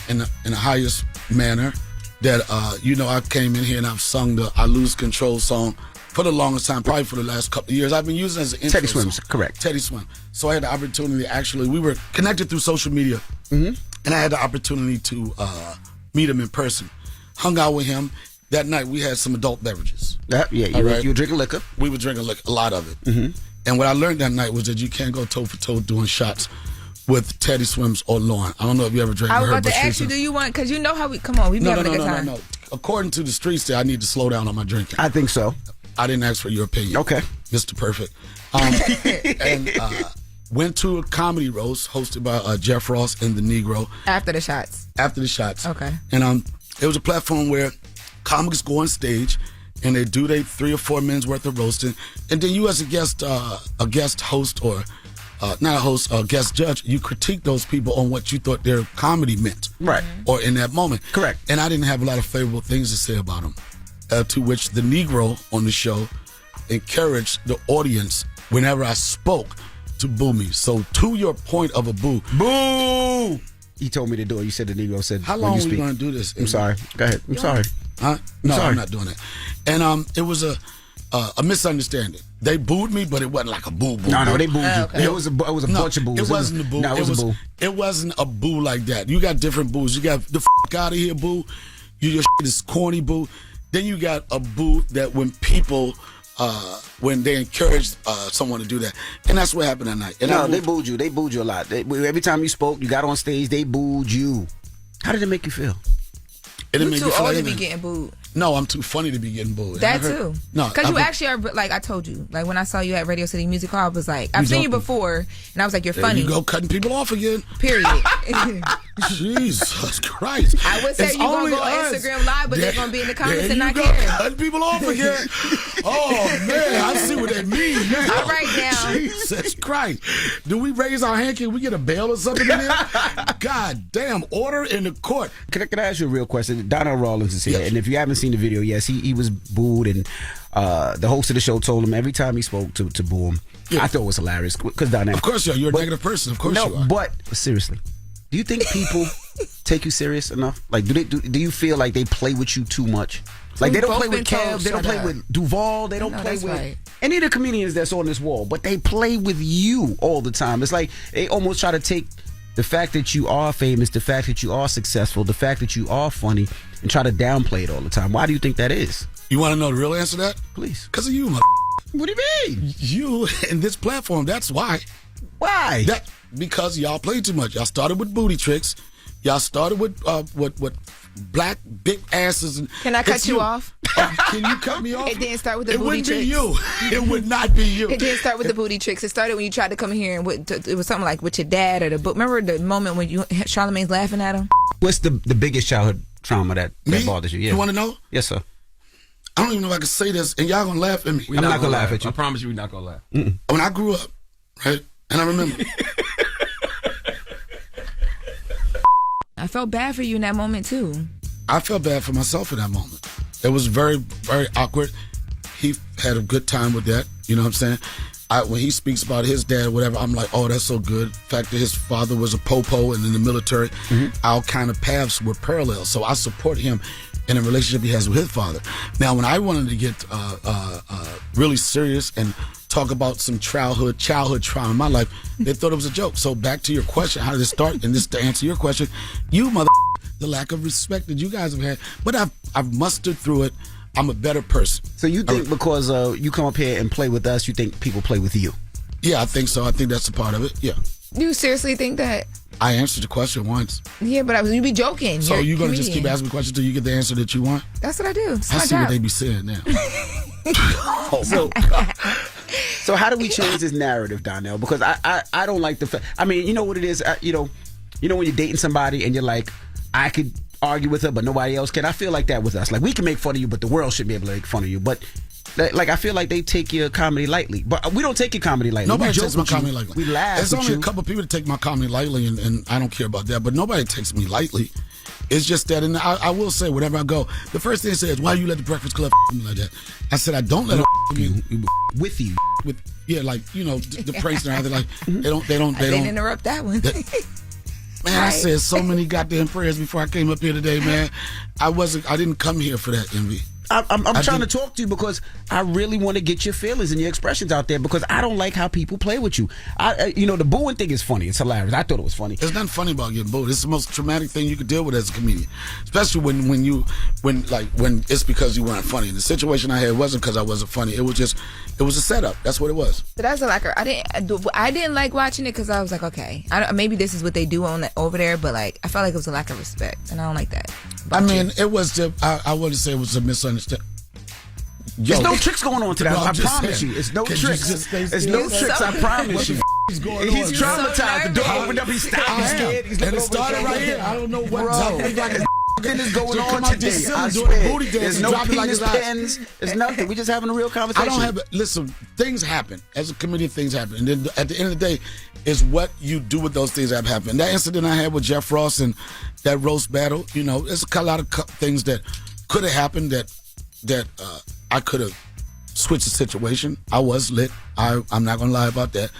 in the highest manner. That, I came in here and I've sung the I Lose Control song for the longest time, probably for the last couple of years. I've been using it as an intro Teddy Swims, song. correct. Teddy Swim. So I had the opportunity, actually, we were connected through social media, and I had the opportunity to meet him in person. Hung out with him. That night, we had some adult beverages. You were drinking liquor. We were drinking liquor, a lot of it. And what I learned that night was that you can't go toe-for-toe doing shots with Teddy Swims or Loren. I don't know if you ever drank with her. I was about to ask you, do you want, because you know how we, come on, we be having a good time. No. According to the streets there, I need to slow down on my drinking. I think so. I didn't ask for your opinion. Okay. Mr. Perfect. And went to a comedy roast hosted by Jeff Ross and the Negro. After the shots. Okay. And it was a platform where comics go on stage and they do their 3 or 4 minutes worth of roasting. And then you as a guest host or not a host, a guest judge, you critique those people on what you thought their comedy meant. Right. Or in that moment. Correct. And I didn't have a lot of favorable things to say about them. To which the Negro on the show encouraged the audience whenever I spoke to boo me. So to your point of a boo. Boo! He told me to do it. You said the Negro said, how long are we going to do this? I'm sorry. Go ahead. I'm sorry. Huh? No, I'm not doing that. And it was a misunderstanding. They booed me, but it wasn't like a boo. No, they booed you. Okay. It was a bunch of boos. It wasn't a boo. No, it was a boo. It wasn't a boo like that. You got different boos. You got the out of here boo. Your shit is corny boo. Then you got a boo that when people when they encourage someone to do that, and that's what happened that night. And they booed you. They booed you a lot. Every time you spoke, you got on stage, they booed you. How did it make you feel? It didn't You make too me feel old to anything. be getting booed. No, I'm too funny to be getting booed. That too. No, because you actually are. Like I told you, like when I saw you at Radio City Music Hall, I was like, I've seen you before, and I was like, you're funny. You go cutting people off again. Period. Jesus Christ. I would say It's you're gonna only go on us. Instagram Live, but they're gonna be in the comments and not go, care. cutting people off again. Oh man, I see what they mean now. All right now. Jesus Christ. Do we raise our hand? Can we get a bail or something in there? God damn, order in the court. Can I ask you a real question? Donnell Rawlings is here, and if you haven't seen the video, yes, he was booed, and the host of the show told him every time he spoke to boo him. I thought it was hilarious because Donnell. Of course you're a negative person. Of course you are. But seriously, do you think people take you serious enough? Like, do you feel like they play with you too much? Like they don't play with Kev, they don't play with Duval, they don't play with any of the comedians that's on this wall, but they play with you all the time. It's like they almost try to take the fact that you are famous, the fact that you are successful, the fact that you are funny, and try to downplay it all the time. Why do you think that is? You want to know the real answer to that? Please. Because of you, What do you mean? You and this platform, that's why. Why? Because y'all play too much. Y'all started with booty tricks. Y'all started with what black big asses. And can I cut you off? Can you cut me off? It didn't start with the booty tricks. It wouldn't be you. It would not be you. It didn't start with the booty tricks. It started when you tried to come here and it was something like with your dad or the book. Remember the moment when Charlamagne's laughing at him? What's the biggest childhood trauma that bothers you? Yeah. You want to know? Yes, sir. I don't even know if I can say this, and y'all gonna laugh at me. I'm not gonna laugh at you. I promise you, we're not gonna laugh. When I grew up, right, and I remember. I felt bad for you in that moment too. I felt bad for myself in that moment. It was very, very awkward. He had a good time with that. You know what I'm saying? When he speaks about his dad, whatever, I'm like, oh, that's so good. The fact that his father was a popo and in the military, our kind of paths were parallel. So I support him in a relationship he has with his father. Now, when I wanted to get really serious and talk about some childhood trauma in my life, they thought it was a joke. So back to your question, how did it start? And this to answer your question, you mother, the lack of respect that you guys have had. But I've mustered through it. I'm a better person. So you think because you come up here and play with us, you think people play with you? Yeah, I think so. I think that's a part of it. Yeah. You seriously think that? I answered the question once. Yeah, but you be joking. So you're going to just keep asking questions till you get the answer that you want? That's what I do. It's I my see job. what they be saying now. So how do we change this narrative, Donnell? Because I don't like the fact. I mean, you know what it is. You know when you're dating somebody and you're like, I could argue with her, but nobody else can. I feel like that with us. Like we can make fun of you, but the world shouldn't be able to make fun of you. But like I feel like they take your comedy lightly, but we don't take your comedy lightly. Nobody takes my comedy lightly. We laugh. There's only a couple people that take my comedy lightly, and I don't care about that. But nobody takes me lightly. It's just that, and I will say, whenever I go, the first thing they say is, "Why you let the Breakfast Club me like that?" I said, "I don't let them you with you with like the praise and everything. Like they don't. I didn't interrupt that one. Man, I said so many goddamn prayers before I came up here today, man. I didn't come here for that, Envy. I'm trying to talk to you because I really want to get your feelings and your expressions out there because I don't like how people play with you. The booing thing is funny. It's hilarious. I thought it was funny. There's nothing funny about getting booed. It's the most traumatic thing you could deal with as a comedian, especially when it's because you weren't funny. The situation I had wasn't because I wasn't funny. It was a setup. That's what it was. So that's a lack of. I didn't like watching it because I was like, okay, maybe this is what they do over there, but like I felt like it was a lack of respect, and I don't like that. It was. I wouldn't say it was a misunderstanding. There's no tricks going on today. I promise you. It's no tricks. It's no tricks. I promise you. He's traumatized. The door opened up. He stopped. He's scared. He's and it started right here. I don't know what is going on today. I swear. There's no penis pens. There's nothing. We're just having a real conversation. Listen, things happen. As a comedian, things happen. And then at the end of the day, is what you do with those things that have happened. That incident I had with Jeff Ross and that roast battle, there's a lot of things that could have happened that I could have switched the situation. I was lit. I'm not going to lie about that.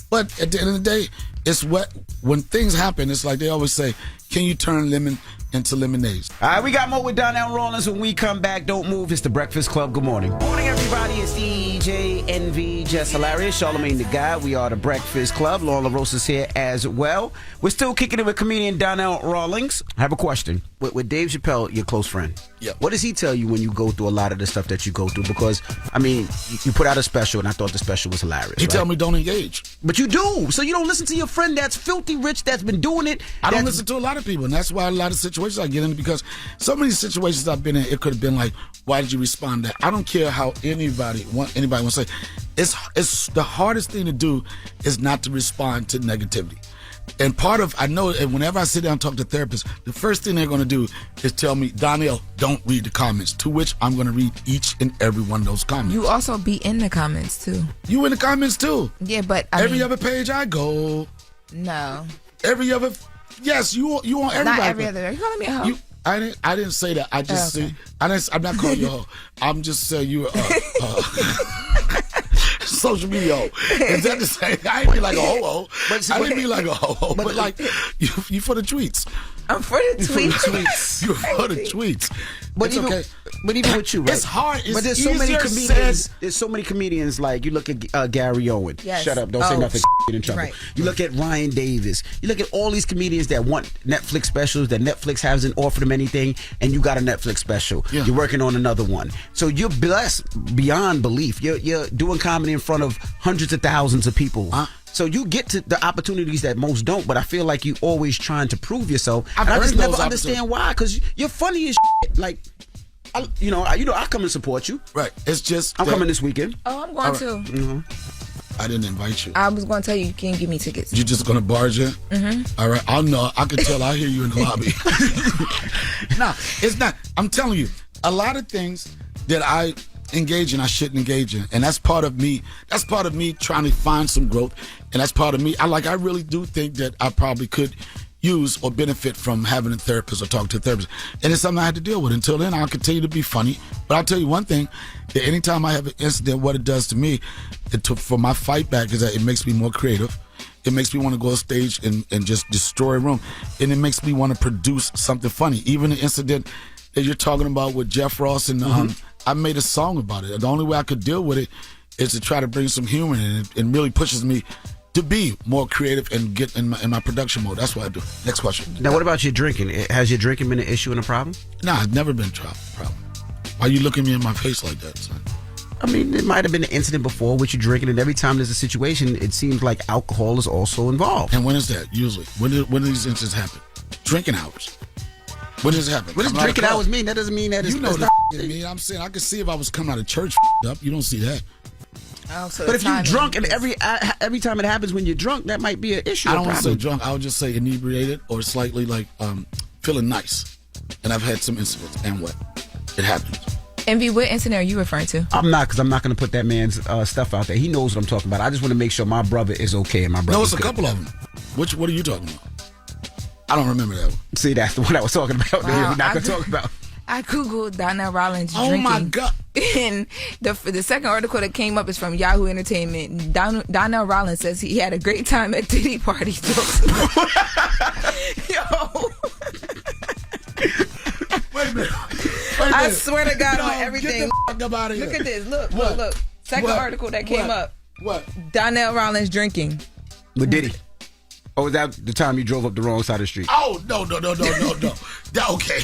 But at the end of the day, it's when things happen, it's like they always say, can you turn lemon into lemonade? All right, we got more with Donnell Rawlings when we come back. Don't move. It's the Breakfast Club. Good morning. Good morning, everybody. It's DJ Envy, Jess Hilarious, Charlamagne the Guy. We are the Breakfast Club. Loren is here as well. We're still kicking it with comedian Donnell Rawlings. I have a question. With Dave Chappelle, your close friend, what does he tell you when you go through a lot of the stuff that you go through? Because, I mean, you put out a special, and I thought the special was hilarious. He tell me don't engage. But you do. So you don't listen to your friend that's filthy rich, that's been doing it. I don't listen to a lot of people, and that's why a lot of situations I get in, because so many situations I've been in, it could have been like, why did you respond to that? I don't care how anybody wants to say. It's the hardest thing to do is not to respond to negativity. And I know, and whenever I sit down and talk to therapists, the first thing they're going to do is tell me, Donnell, don't read the comments, to which I'm going to read each and every one of those comments. You also be in the comments, too. You in the comments, too? Yeah, but every other page I go. No. Every other, yes, you on everybody. Not every other. Are you calling me a hoe? I didn't say that. I just say, I'm not calling you a hoe. I'm just saying you social media hoe. Is that the same? I ain't mean like a ho-ho. I didn't mean like a ho-ho. But like, you for the tweets. I'm for the tweets. You're for the tweets. But it's even with you, right? It's hard. But there's so many comedians. There's so many comedians. Like you look at Gary Owen. Yes. Shut up! Don't say nothing. Get in trouble. Right. You look at Ryan Davis. You look at all these comedians that want Netflix specials that Netflix hasn't offered them anything, and you got a Netflix special. Yeah. You're working on another one, so you're blessed beyond belief. You're doing comedy in front of hundreds of thousands of people. So you get to the opportunities that most don't, but I feel like you always trying to prove yourself. And I just never understand why, because you're funny as shit. Like, I come and support you. Right. It's just I'm coming this weekend. Oh, I'm going to. Mm-hmm. I didn't invite you. I was going to tell you can't give me tickets. You're just going to barge in? Mm-hmm. All right. I'll know. I can tell. I hear you in the lobby. No, it's not. I'm telling you, a lot of things that I engage in, I shouldn't engage in, and that's part of me. That's part of me trying to find some growth, and that's part of me. I really do think that I probably could use or benefit from having a therapist or talking to a therapist, and it's something I had to deal with. Until then, I'll continue to be funny. But I'll tell you one thing: that anytime I have an incident, what it does to me, for my fight back, is that it makes me more creative. It makes me want to go on stage and just destroy a room, and it makes me want to produce something funny. Even the incident that you're talking about with Jeff Ross and I made a song about it. The only way I could deal with it is to try to bring some humor in it, and really pushes me to be more creative and get in my production mode. That's what I do. Next question. Now, what about your drinking? Has your drinking been an issue and a problem? Nah, it's never been a problem. Why you looking me in my face like that, son? I mean, it might have been an incident before with you drinking, and every time there's a situation, it seems like alcohol is also involved. And when is that, usually? When do these incidents happen? Drinking hours. When does it happen? What does drinking hours mean? That doesn't mean that it's... You know what it means. I'm saying I can see if I was coming out of church up. You don't see that. Oh, so but if you're drunk and every time it happens when you're drunk, that might be an issue. I don't want to say drunk. I would just say inebriated or slightly like feeling nice. And I've had some incidents. And what? It happens. Envy, what incident are you referring to? I'm not, because I'm not going to put that man's stuff out there. He knows what I'm talking about. I just want to make sure my brother is okay and my brother. No, it's a couple of them. What are you talking about? I don't remember that one. See, that's the one I was talking about. We're not going to talk about. I googled Donnell Rawlings drinking. Oh my God! And the second article that came up is from Yahoo Entertainment. Donnell Rawlings says he had a great time at Diddy party. Yo. Wait a minute. I swear to God on everything. Get the fuck up out of here. Look at this. Look. Second article that came up. What? Donnell Rawlings drinking. With Diddy. Or was that the time you drove up the wrong side of the street? Oh, no. That, okay.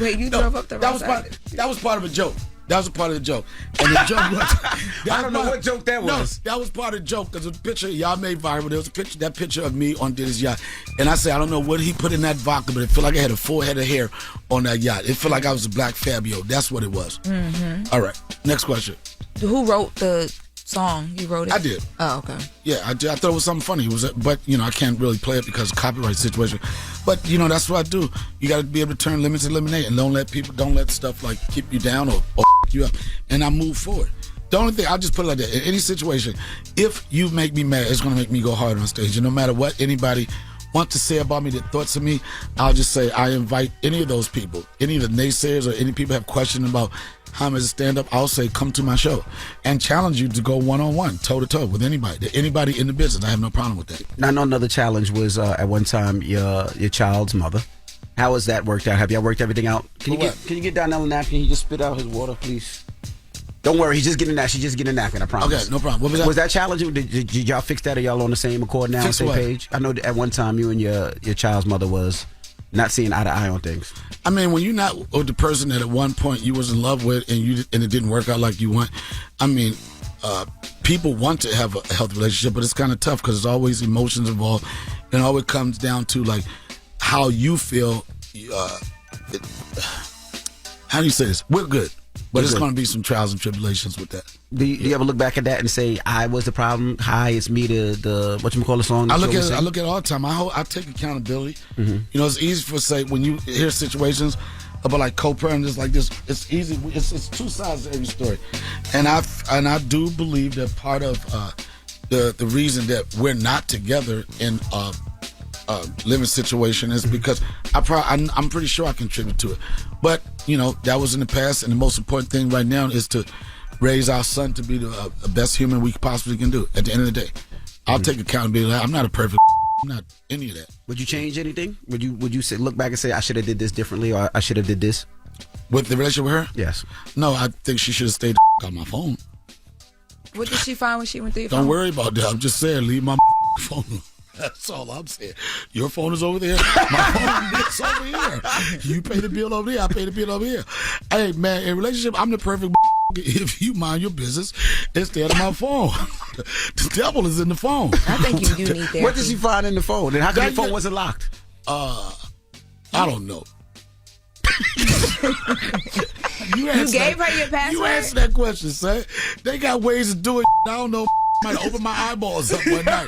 Wait, you drove up the wrong side? That was part of a joke. That was a part of the joke. And the joke was... I don't know what joke that was. No, that was part of the joke, because the picture y'all made viral. There was that picture of me on Diddy's yacht. And I said, I don't know what he put in that vodka, but it felt like I had a full head of hair on that yacht. It felt like I was a black Fabio. That's what it was. Mm-hmm. All right. Next question. Who wrote the song? You wrote it? I did. Oh, okay. Yeah, I thought it was something funny. But I can't really play it because of copyright situation. But that's what I do. You got to be able to turn lemon to lemonade, and don't let stuff like keep you down or you up. And I move forward. The only thing, I'll just put it like that. In any situation, if you make me mad, it's going to make me go hard on stage. And no matter what anybody wants to say about me, their thoughts of me, I'll just say I invite any of those people, any of the naysayers or any people have questions about how I'm as a stand-up, I'll say come to my show and challenge you to go one-on-one, toe-to-toe with anybody in the business. I have no problem with that. I know another challenge was at one time your child's mother. How has that worked out? Have y'all worked everything out? Can you get Donnell a napkin? He just spit out his water, please. Don't worry, he's just getting that. She's just getting a napkin, I promise. Okay, no problem. What was that? Was that challenging? Did y'all fix that? Are y'all on the same accord now, same page? I know at one time you and your child's mother was not seeing eye to eye on things. I mean, when you're not with the person that at one point you was in love with and it didn't work out like you want, I mean, people want to have a healthy relationship, but it's kind of tough because there's always emotions involved, and it always comes down to like how you feel. How do you say this? We're good. But it's going to be some trials and tribulations with that. Do you ever look back at that and say, I was the problem? Hi, it's me, the whatchamacallit song? I look at it all the time. I take accountability. Mm-hmm. It's easy for say when you hear situations about like co-parenting like this. It's easy. It's two sides to every story, and I do believe that part of the reason that we're not together in living situation is because I'm pretty sure I contribute to it. But that was in the past, and the most important thing right now is to raise our son to be the best human we possibly can do. At the end of the day, I'll take accountability. I'm not a perfect. I'm not any of that. Would you change anything? Would you look back and say I should have did this differently, or I should have did this? With the relationship with her? Yes. No, I think she should have stayed on my phone. What did she find when she went through your phone? Don't worry about that. I'm just saying, leave my phone. That's all I'm saying. Your phone is over there. My phone is over here. You pay the bill over there. I pay the bill over here. Hey, man, in a relationship, I'm the perfect if you mind your business instead of my phone. The devil is in the phone. I think you do need therapy. What did she find in the phone? And how come your phone wasn't locked? I don't know. You gave her your password? You answer that question, son. They got ways to do it. I don't know. Might open my eyeballs up one night.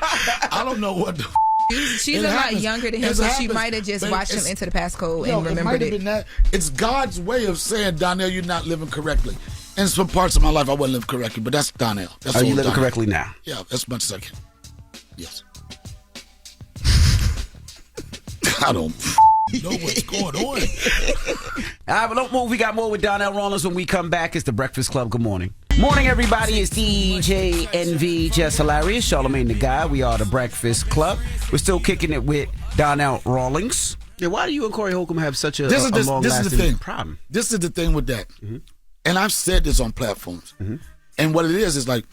I don't know what the She's a lot younger than him, so she might have just watched him into the passcode and remembered it. Been that. It's God's way of saying, Donnell, you're not living correctly. And some parts of my life I wasn't living correctly, but that's Donnell. That's Are you living correctly now? Yeah, as much as I can. Yes. I don't know what's going on. All right, but don't move. We got more with Donnell Rawlings when we come back. It's the Breakfast Club. Good morning. Morning, everybody. It's DJ NV, Jess Hilarious, Charlamagne the Guy. We are the Breakfast Club. We're still kicking it with Donnell Rawlings. Yeah, why do you and Corey Holcomb have such a long-lasting problem? This is the thing with that. Mm-hmm. And I've said this on platforms. Mm-hmm. And what it is like,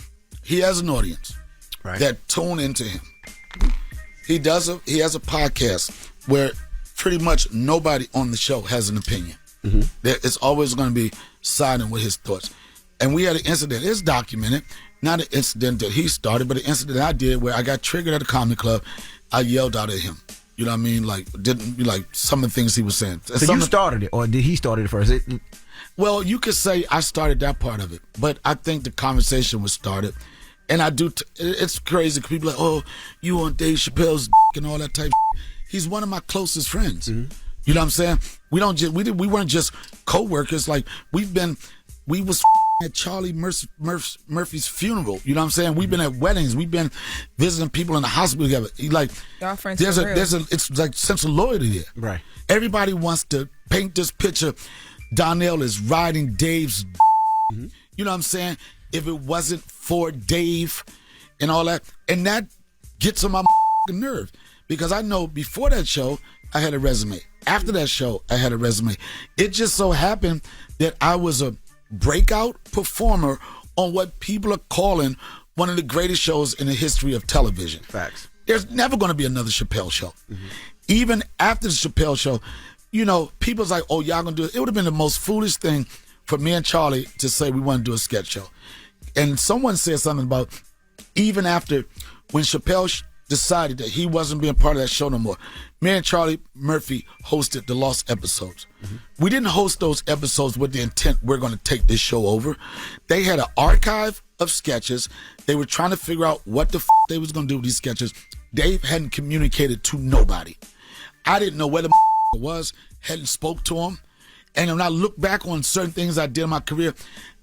he has an audience. that tune into him. He has a podcast where pretty much nobody on the show has an opinion. It's always going to be siding with his thoughts. And we had an incident. It's documented. Not an incident that he started, but an incident I did where I got triggered at a comedy club. I yelled out at him. You know what I mean? Like, some of the things he was saying. So you started it, or did he start it first? Well, you could say I started that part of it, but I think the conversation was started. And I do, it's crazy because people are like, oh, you on Dave Chappelle's and all that type of shit. He's one of my closest friends. You know what I'm saying? We weren't just co-workers. Like, we was at Charlie Murphy's funeral. You know what I'm saying? We've been at weddings. We've been visiting people in the hospital together. Y'all friends there's for real. it's like sense of loyalty there. Right. Everybody wants to paint this picture. Donnell is riding Dave's. You know what I'm saying? If it wasn't for Dave and all that, and that gets on my nerve because I know before that show I had a resume. After that show I had a resume. It just so happened that I was a breakout performer on what people are calling one of the greatest shows in the history of television. Facts. There's never going to be another Chappelle show. Even after the Chappelle show, you know, people's like, oh, y'all going to do it. It would have been the most foolish thing for me and Charlie to say we want to do a sketch show. And someone said something about even after when Chappelle decided that he wasn't being part of that show no more, me and Charlie Murphy hosted the lost episodes. We didn't host those episodes with the intent we're going to take this show over. They had an archive of sketches. They were trying to figure out what the they was going to do with these sketches. Dave hadn't communicated to nobody. I didn't know where the was, hadn't spoke to him. And when I look back on certain things I did in my career,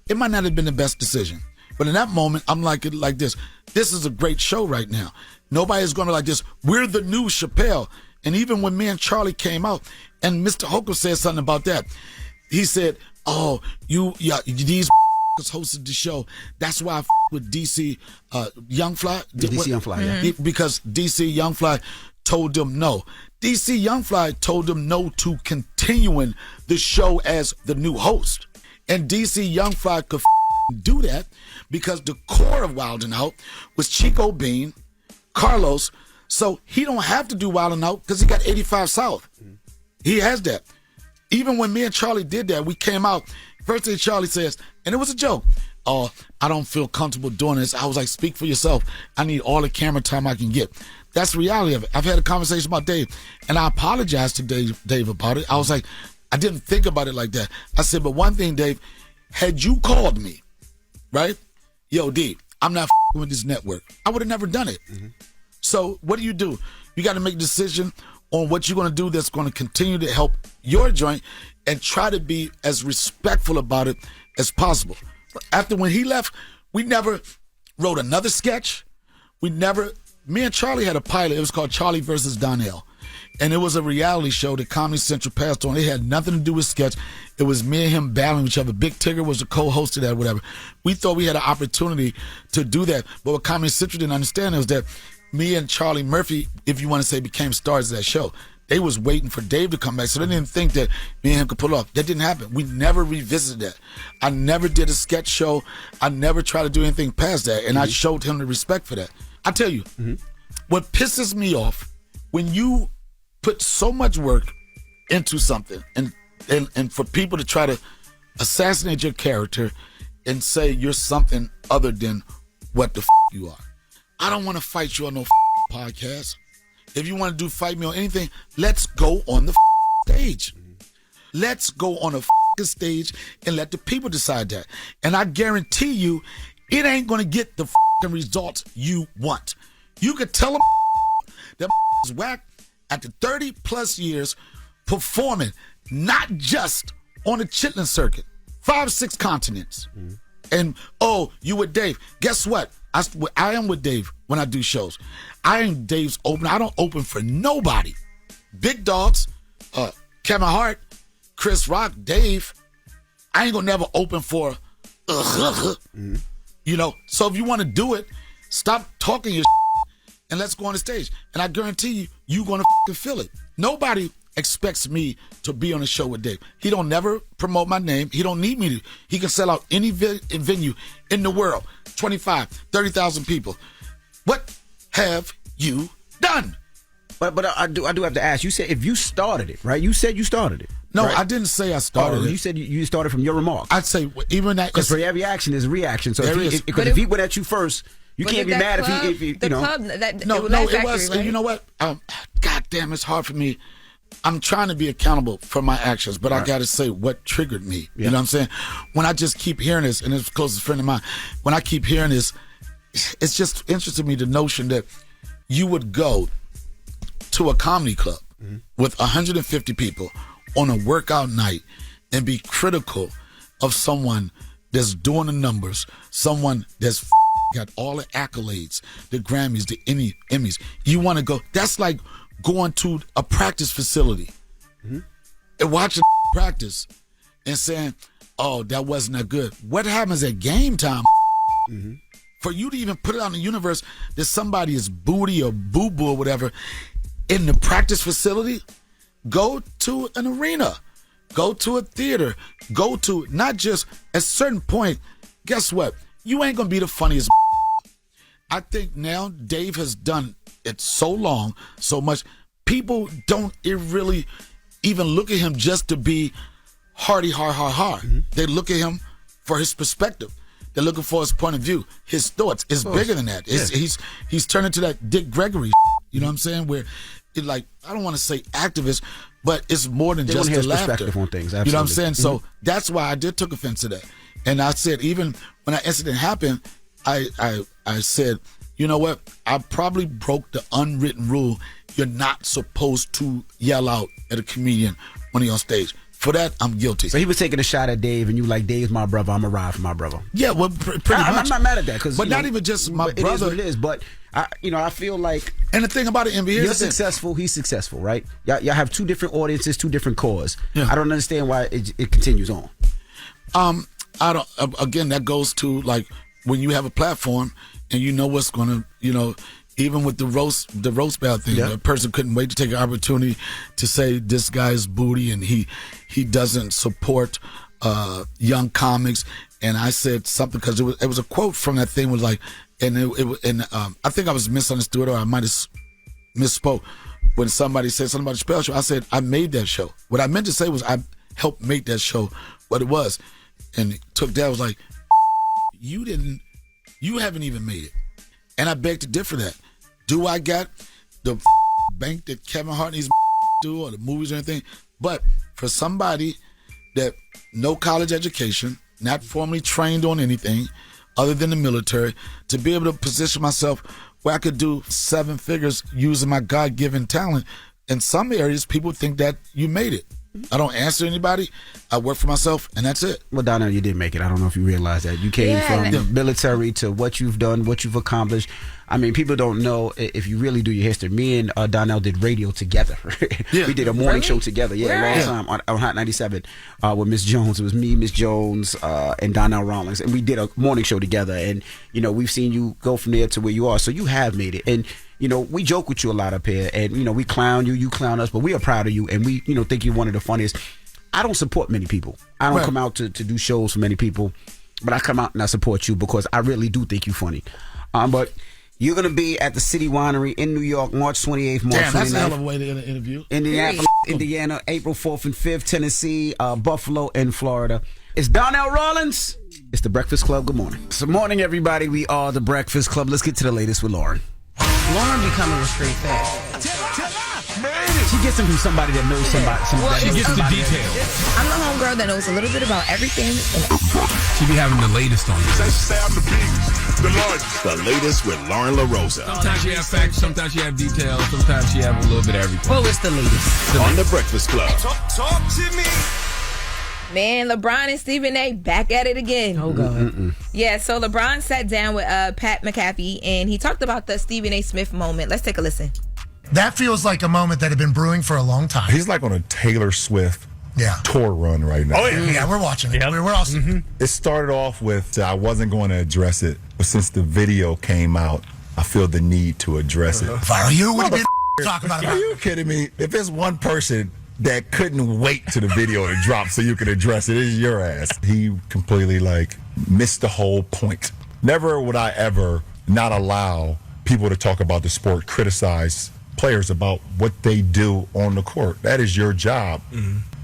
it might not have been the best decision. But in that moment, I'm like this. This is a great show right now. Nobody's going to like this. We're the new Chappelle. And even when me and Charlie came out, and Mr. Hoker said something about that, he said, "Oh, these hosted the show. That's why I with DC Young Fly. DC Young Fly, yeah. Because DC Young Fly told them no. DC Young Fly told them no to continuing the show as the new host. And DC Young Fly could do that because the core of Wild 'N Out was Chico Bean, Carlos. So he don't have to do Wild 'N Out because he got 85 South. He has that. Even when me and Charlie did that, we came out. First thing Charlie says, and it was a joke. Oh, I don't feel comfortable doing this. I was like, speak for yourself. I need all the camera time I can get. That's the reality of it. I've had a conversation about Dave, and I apologized to Dave about it. I was like, I didn't think about it like that. I said, but one thing, Dave, had you called me, right? Yo, D, I'm not with this network. I would have never done it. So what do? You got to make a decision on what you're going to do that's going to continue to help your joint and try to be as respectful about it as possible. After when he left, we never wrote another sketch. Me and Charlie had a pilot. It was called Charlie versus Donnell. And it was a reality show that Comedy Central passed on. It had nothing to do with sketch. It was me and him battling each other. Big Tigger was the co-host of that, whatever. We thought we had an opportunity to do that. But what Comedy Central didn't understand was that me and Charlie Murphy, if you want to say, became stars of that show. They was waiting for Dave to come back, so they didn't think that me and him could pull it off. That didn't happen. We never revisited that. I never did a sketch show. I never tried to do anything past that, and I showed him the respect for that. I tell you, what pisses me off, when you put so much work into something, and for people to try to assassinate your character and say you're something other than what the you are. I don't want to fight you on no podcast. If you want to fight me on anything, let's go on the stage. Let's go on a stage and let the people decide that. And I guarantee you, it ain't going to get the results you want. You could tell them that is whack after 30 plus years performing, not just on the chitlin circuit, 5-6 continents. And, oh, you with Dave. Guess what? I am with Dave when I do shows. I am Dave's opener. I don't open for nobody. Big dogs, Kevin Hart, Chris Rock, Dave. I ain't gonna never open for, you know. So if you want to do it, stop talking your and let's go on the stage. And I guarantee you, you're gonna feel it. Nobody expects me to be on a show with Dave. He don't never promote my name. He don't need me to. He can sell out any venue in the world, 25, 30,000 people. What have you done? But I do have to ask. You said if you started it, right? You said you started it. No, right? I didn't say I started it. You said you started from your remark. I'd say even that, because for every action is a reaction. So if he went at you first, you can't be mad if he you know. It was. Right? You know what? God damn, it's hard for me. I'm trying to be accountable for my actions, but I got to say what triggered me. Yeah. You know what I'm saying? When I just keep hearing this, and it's a closest friend of mine, when I keep hearing this, it's just interesting to me the notion that you would go to a comedy club with 150 people on a workout night and be critical of someone that's doing the numbers, someone that's got all the accolades, the Grammys, the Emmys. You want to go, that's like going to a practice facility and watching practice and saying, oh, that wasn't that good. What happens at game time? For you to even put it out in the universe that somebody is booty or boo-boo or whatever in the practice facility, go to an arena, go to a theater, go to not just at a certain point, guess what? You ain't going to be the funniest. I think now Dave has done it so long, so much. People don't really even look at him just to be hardy, hard. They look at him for his perspective. They're looking for his point of view, his thoughts. It's bigger than that. He's turned into that Dick Gregory, you know what I'm saying? Where it like, I don't want to say activist, but it's more than just the laughter. Perspective on things, absolutely. You know what I'm saying? So that's why I took offense to that. And I said, even when that incident happened, I said, you know what? I probably broke the unwritten rule. You're not supposed to yell out at a comedian when he's on stage. For that, I'm guilty. So he was taking a shot at Dave, and you like, Dave's my brother. I'm a ride for my brother. Yeah, well, pretty much. I'm not mad at that, but not even just my brother. It is what it is. But I feel like, and the thing about it, Envy, you're successful. He's successful, right? Y'all have two different audiences, two different cause. Yeah. I don't understand why it continues on. I don't. Again, that goes to like when you have a platform and you know what's going to, you know. Even with the roast battle thing, a person couldn't wait to take an opportunity to say this guy's booty and he doesn't support young comics. And I said something because it was a quote from that thing was like, and I think I was misunderstood or I might have misspoke when somebody said something about the spell show. I said I made that show. What I meant to say was I helped make that show what it was, and it took that. I was like, you haven't even made it. And I beg to differ that. Do I got the bank that Kevin Hart needs do or the movies or anything? But for somebody that no college education, not formally trained on anything other than the military, to be able to position myself where I could do 7 figures using my God-given talent, in some areas people think that you made it. I don't answer anybody. I work for myself, and that's it. Well, Donnell, you did make it. I don't know if you realize that. You came from the military to what you've done, what you've accomplished. I mean, people don't know if you really do your history. Me and Donnell did radio together. We did a morning show together. Long time on Hot 97 with Miss Jones. It was me, Miss Jones, and Donnell Rawlings. And we did a morning show together. And, you know, we've seen you go from there to where you are. So you have made it. And, you know, we joke with you a lot up here. And, you know, we clown you, you clown us. But we are proud of you. And we, you know, think you're one of the funniest. I don't support many people. I don't come out to do shows for many people. But I come out and I support you because I really do think you're funny. But you're going to be at the City Winery in New York, March 28th, March 29th. Damn, that's a hell of a way to interview. Indianapolis, Indiana, April 4th and 5th, Tennessee, Buffalo, and Florida. It's Donnell Rawlings. It's The Breakfast Club. Good morning. So morning, everybody. We are The Breakfast Club. Let's get to the latest with Loren. Loren becoming a straight fat. She gets them from somebody that knows somebody. She gets the details. I'm the homegirl that knows a little bit about everything. She be having the latest on you. The latest with Lauren LaRosa. Sometimes she have facts, sometimes she have details, sometimes she have a little bit of everything. Well, it's the latest. On The Breakfast Club. Talk to me. Man, LeBron and Stephen A. back at it again. Oh, God. Yeah, so LeBron sat down with Pat McAfee, and he talked about the Stephen A. Smith moment. Let's take a listen. That feels like a moment that had been brewing for a long time. He's like on a Taylor Swift tour run right now. Oh, yeah, we're watching it. We're also. It started off with, I wasn't going to address it, but since the video came out, I feel the need to address it. If I were you, would you talk about it? Are you kidding me? If there's one person that couldn't wait to the video to drop so you could address it, it's your ass. He completely missed the whole point. Never would I ever not allow people to talk about the sport criticize players about what they do on the court. That is your job.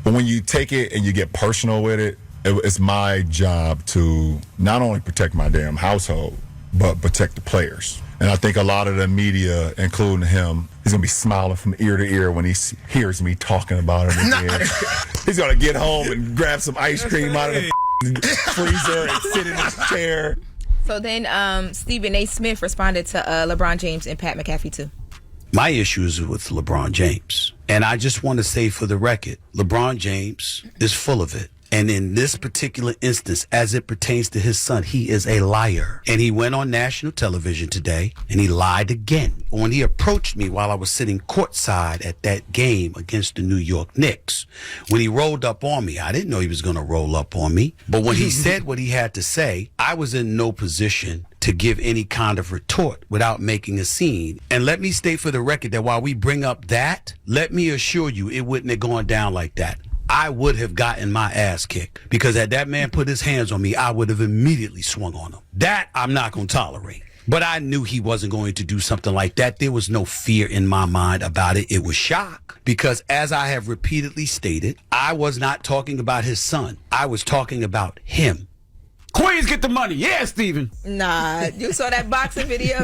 But when you take it and you get personal with it, it's my job to not only protect my damn household, but protect the players. And I think a lot of the media, including him, he's going to be smiling from ear to ear when he hears me talking about him again. He's going to get home and grab some ice cream out of the freezer and sit in his chair. So then Stephen A. Smith responded to LeBron James and Pat McAfee too. My issue is with LeBron James. And I just want to say for the record, LeBron James is full of it. And in this particular instance, as it pertains to his son, he is a liar. And he went on national television today and he lied again. When he approached me while I was sitting courtside at that game against the New York Knicks, when he rolled up on me, I didn't know he was going to roll up on me. But when he said what he had to say, I was in no position to give any kind of retort without making a scene. And let me state for the record that while we bring up that, let me assure you it wouldn't have gone down like that. I would have gotten my ass kicked because had that man put his hands on me, I would have immediately swung on him. That I'm not going to tolerate. But I knew he wasn't going to do something like that. There was no fear in my mind about it. It was shock because as I have repeatedly stated, I was not talking about his son. I was talking about him. Queens get the money. Yeah, Steven. Nah, you saw that boxing video?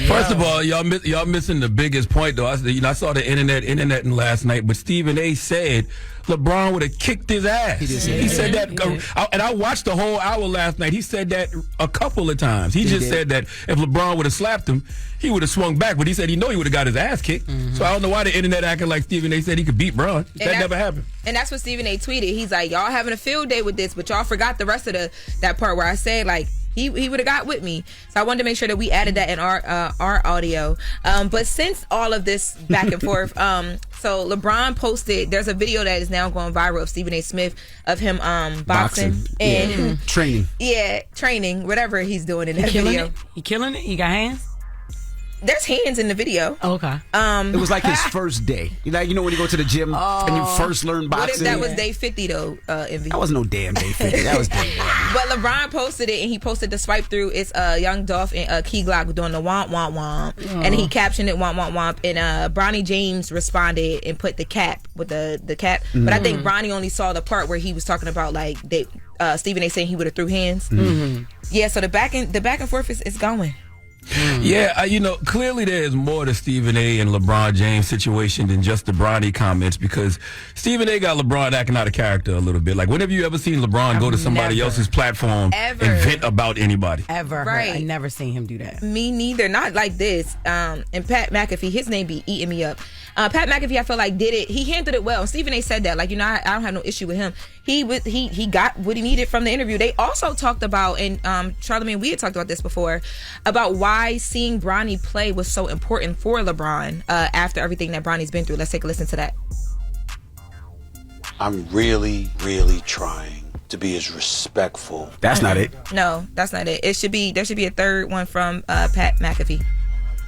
First of all, y'all missing the biggest point, though. I saw the internet last night, but Stephen A. said LeBron would have kicked his ass. He said that, and I watched the whole hour last night. He said that a couple of times. He just said that if LeBron would have slapped him, he would have swung back, but he said he would have got his ass kicked. So I don't know why the internet acting like Stephen A. said he could beat Bron. That never happened. And that's what Stephen A. tweeted. He's like, y'all having a field day with this, but y'all forgot the rest of that part where I said like he would have got with me. So I wanted to make sure that we added that in our audio. But since all of this back and forth, so LeBron posted. There's a video that is now going viral of Stephen A. Smith of him boxing and training. Yeah, training, whatever he's doing in that video. He killing it. You got hands. There's hands in the video. Oh, okay. It was like his first day. You know when you go to the gym and you first learn boxing? What if that was day 50 though, Envy? That was no damn day 50. That was day 1. But LeBron posted it and he posted the swipe through. It's Young Dolph and Key Glock doing the womp womp womp. And he captioned it womp womp womp. And Bronny James responded and put the cap with the cap. But I think Bronny only saw the part where he was talking about like Stephen A. saying he would have threw hands. Yeah, so the back and forth is going. Yeah, clearly there is more to Stephen A. and LeBron James' situation than just the Bronny comments because Stephen A. got LeBron acting out of character a little bit. Like, whenever you ever seen LeBron go to somebody else's platform and vent about anybody? Ever. Right. I never seen him do that. Me neither. Not like this. And Pat McAfee, his name be eating me up. Pat McAfee, I feel like did it. He handled it well. Stephen A. said that. Like, I don't have no issue with him. He got what he needed from the interview. They also talked about, and Charlamagne, we had talked about this before, about why seeing Bronny play was so important for LeBron after everything that Bronny's been through. Let's take a listen to that. I'm really, really trying to be as respectful. That's not it. No, that's not it. There should be a third one from Pat McAfee.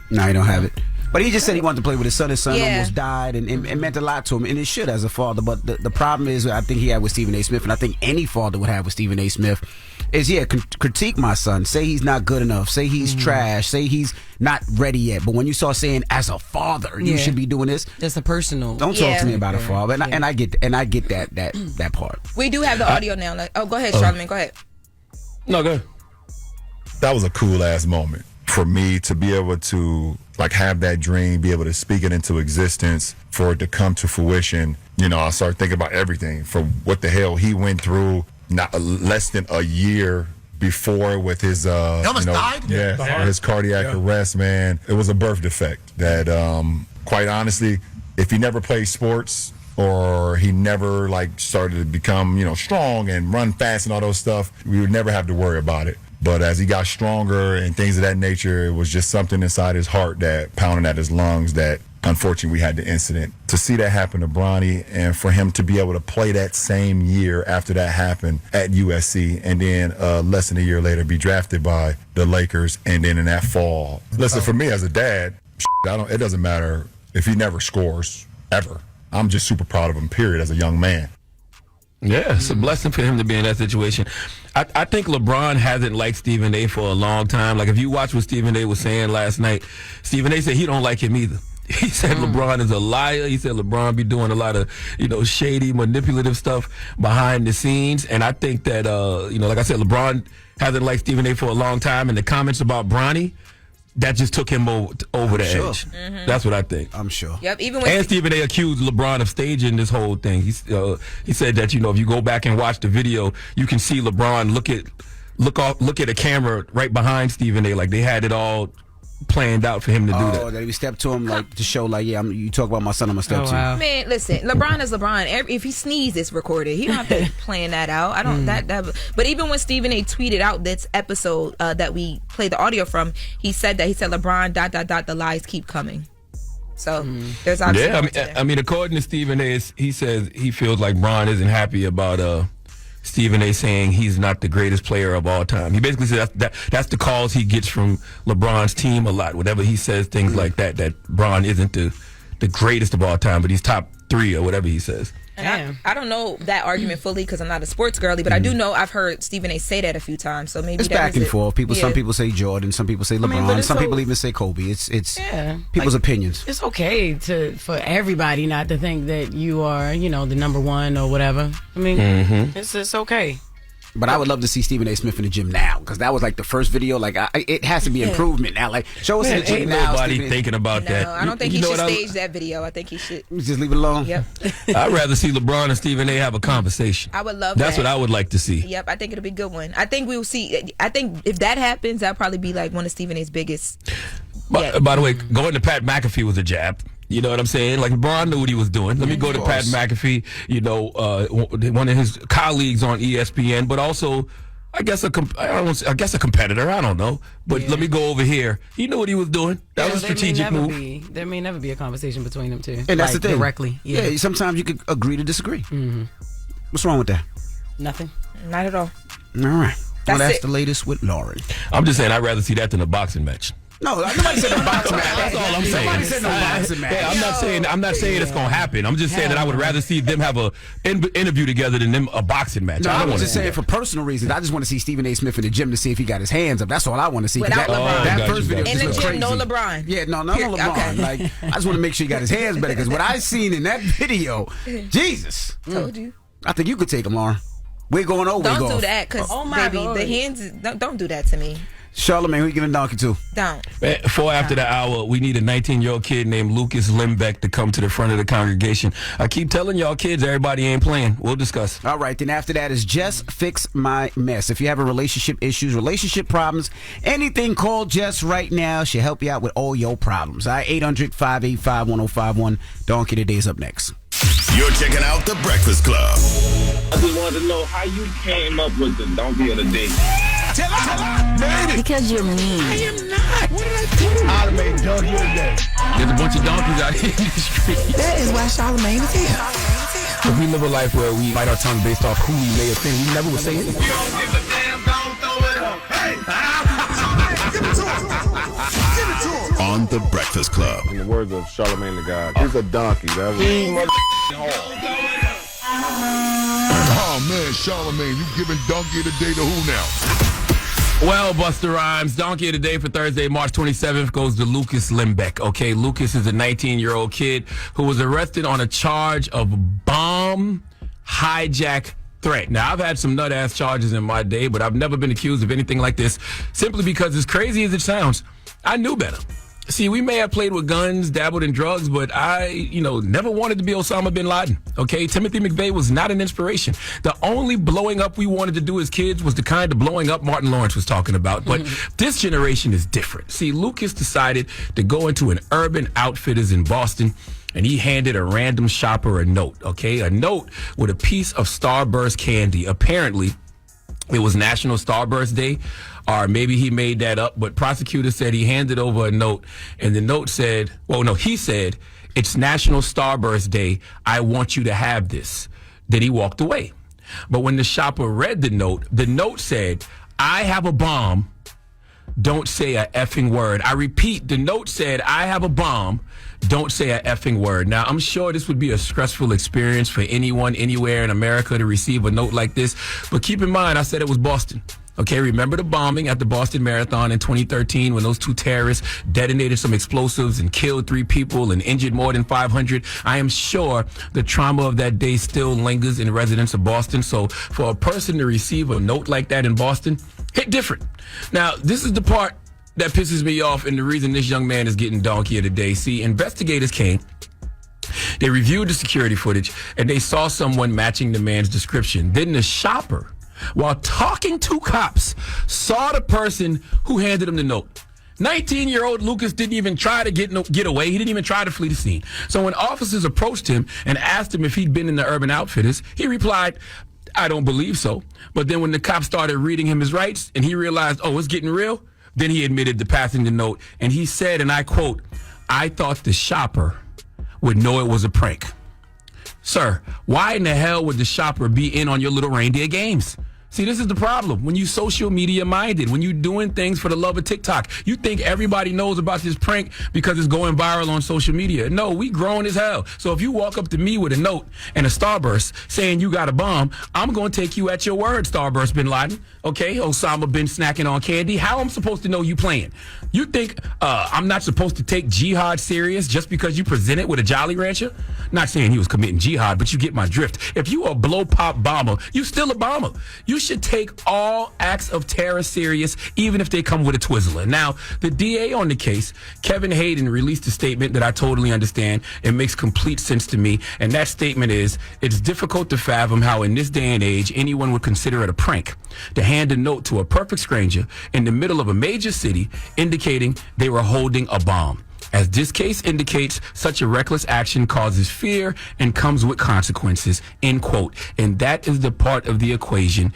No, you don't have it. But he just said he wanted to play with his son. His son almost died, and it meant a lot to him, and it should as a father. But the problem is, I think he had with Stephen A. Smith, and I think any father would have with Stephen A. Smith, is critique my son. Say he's not good enough. Say he's trash. Say he's not ready yet. But when you start saying, as a father, you should be doing this. That's a personal. Don't talk to me about a father. And I get that part. We do have the audio now. Go ahead, Charlamagne. Go ahead. No, go ahead. That was a cool ass moment for me to be able to have that dream, be able to speak it into existence, for it to come to fruition. I started thinking about everything from what the hell he went through not less than a year before with his he almost died? His cardiac arrest, man. It was a birth defect that quite honestly, if he never played sports or he never started to become strong and run fast and all those stuff, we would never have to worry about it. But as he got stronger and things of that nature, it was just something inside his heart that pounded at his lungs that unfortunately we had the incident. To see that happen to Bronny and for him to be able to play that same year after that happened at USC and then less than a year later be drafted by the Lakers and then in that fall. Listen, for me as a dad, it doesn't matter if he never scores, ever. I'm just super proud of him, period, as a young man. Yeah, it's a blessing for him to be in that situation. I think LeBron hasn't liked Stephen A. for a long time. Like, if you watch what Stephen A. was saying last night, Stephen A. said he don't like him either. He said LeBron is a liar. He said LeBron be doing a lot of, shady, manipulative stuff behind the scenes. And I think that, like I said, LeBron hasn't liked Stephen A. for a long time. And the comments about Bronny, that just took him over the edge. Mm-hmm. That's what I think. I'm sure. Yep. Even when and Stephen A. accused LeBron of staging this whole thing. He said that if you go back and watch the video, you can see LeBron look at a camera right behind Stephen A. Like they had it all planned out for him to do that. Oh, that he stepped to him to show you talk about my son, I'm gonna step to you. Man, listen, LeBron is LeBron. If he sneezes, it's recorded. He don't have to plan that out. I don't that. But even when Stephen A. tweeted out this episode that we played the audio from, he said LeBron ... the lies keep coming. So there's obviously I mean, according to Stephen A., he says he feels like Bron isn't happy about Stephen A. saying he's not the greatest player of all time. He basically says that's the calls he gets from LeBron's team a lot. Whenever he says things like that Bron isn't the greatest of all time, but he's top 3 or whatever he says. And I don't know that argument fully because I'm not a sports girly, but I do know I've heard Stephen A. say that a few times. So maybe it's back and forth. Some people say Jordan, some people say LeBron, some people even say Kobe. It's people's opinions. It's okay for everybody not to think that you are, the number one or whatever. I mean, it's okay. But I would love to see Stephen A. Smith in the gym now because that was like the first video. Like it has to be improvement now. Like show us in the gym ain't now. Nobody thinking about that. I don't think he should stage that video. I think he should just leave it alone. Yep. I'd rather see LeBron and Stephen A. have a conversation. I would love That's that. what I would like to see. Yep, I think it'll be a good one. I think we'll see. I think if that happens, that'll probably be like one of Stephen A.'s biggest. By the way, going to Pat McAfee was a jab. You know what I'm saying? Like LeBron knew what he was doing. Let me go to Pat McAfee. One of his colleagues on ESPN, but also. I guess a competitor. I don't know, but let me go over here. He knew what he was doing. That was a strategic move. There may never be a conversation between them two, and that's the thing. Directly. Yeah. Sometimes you could agree to disagree. Mm-hmm. What's wrong with that? Nothing. Not at all. All right. That's it. The latest with Loren. I'm just saying I'd rather see that than a boxing match. No, nobody said a boxing match. That's all I'm saying. Nobody said no boxing match. Yeah, I'm not saying it's gonna happen. I'm just saying that I would rather see them have a interview together than them a boxing match. No, I was just saying for personal reasons. I just want to see Stephen A. Smith in the gym to see if he got his hands up. That's all I want to see. Without LeBron. That first video in the gym, crazy. no LeBron. Yeah, no LeBron. Okay. Like I just want to make sure he got his hands better because what I seen in that video, Jesus. Told you. I think you could take him, Lauren. We're going over. Don't do that because baby, the hands. Don't do that to me. Charlamagne, who you giving donkey to? Don't. Before after the hour, we need a 19-year-old kid named Lucas Limbeck to come to the front of the congregation. I keep telling y'all kids, everybody ain't playing. We'll discuss. All right, then after that is Jess Fix My Mess. If you have relationship issues, relationship problems, anything, call Jess right now. She'll help you out with all your problems. All right, 800-585-1051. Donkey Today's up next. You're checking out The Breakfast Club. I just wanted to know how you came up with the donkey of the day. Tell her. Because you're mean. I am not. What did I do? I made donkey of the day. There's a bunch of donkeys out here in the street. That is why Charlamagne is here. If we live a life where we bite our tongue based off who we may offend, we never would say anything. You don't give a damn, don't throw it up. Hey! Give it to him. Give it to him. On The Breakfast Club. In the words of Charlamagne the God, he's a donkey. That was Oh man, Charlamagne, you giving donkey of the day to who now? Well, Busta Rhymes, Donkey of the Day for Thursday, March 27th goes to Lucas Limbeck. Okay, Lucas is a 19-year-old kid who was arrested on a charge of bomb hijack threat. Now, I've had some nut-ass charges in my day, but I've never been accused of anything like this simply because, as crazy as it sounds, I knew better. See, we may have played with guns, dabbled in drugs, but I, never wanted to be Osama bin Laden, okay? Timothy McVeigh was not an inspiration. The only blowing up we wanted to do as kids was the kind of blowing up Martin Lawrence was talking about. But this generation is different. See, Lucas decided to go into an Urban Outfitters in Boston, and he handed a random shopper a note, okay? A note with a piece of Starburst candy. Apparently, it was National Starburst Day, or maybe he made that up, but prosecutors said he handed over a note, and the note said, he said, "It's National Starburst Day. I want you to have this." Then he walked away. But when the shopper read the note said, "I have a bomb don't say a effing word. I repeat, the note said, I have a bomb. Don't say a effing word. Now, I'm sure this would be a stressful experience for anyone, anywhere in America to receive a note like this. But keep in mind, I said it was Boston. Okay, remember the bombing at the Boston Marathon in 2013 when those two terrorists detonated some explosives and killed 3 people and injured more than 500? I am sure the trauma of that day still lingers in residents of Boston. So for a person to receive a note like that in Boston, hit different. Now, this is the part that pisses me off and the reason this young man is getting donkey of the day. See, investigators came. They reviewed the security footage and they saw someone matching the man's description. Then the shopper, while talking to cops, saw the person who handed him the note. 19-year-old Lucas didn't even try to get away. He didn't even try to flee the scene. So when officers approached him and asked him if he'd been in the Urban Outfitters, he replied, I don't believe so. But then when the cops started reading him his rights and he realized, oh, it's getting real, then he admitted to passing the note. And he said, and I quote, I thought the shopper would know it was a prank. Sir, why in the hell would the shopper be in on your little reindeer games? See, this is the problem. When you social media minded, when you doing things for the love of TikTok, you think everybody knows about this prank because it's going viral on social media. No, we grown as hell. So if you walk up to me with a note and a starburst saying you got a bomb, I'm going to take you at your word, Starburst bin Laden. Okay, Osama been snacking on candy. How am I supposed to know you playing? You think I'm not supposed to take jihad serious just because you present it with a Jolly Rancher? Not saying he was committing jihad, but you get my drift. If you a blow pop bomber, you still a bomber. You should take all acts of terror serious, even if they come with a Twizzler. Now, the DA on the case, Kevin Hayden, released a statement that I totally understand. It makes complete sense to me. And that statement is, it's difficult to fathom how in this day and age, anyone would consider it a prank to hand a note to a perfect stranger in the middle of a major city indicating they were holding a bomb. As this case indicates, such a reckless action causes fear and comes with consequences, end quote. And that is the part of the equation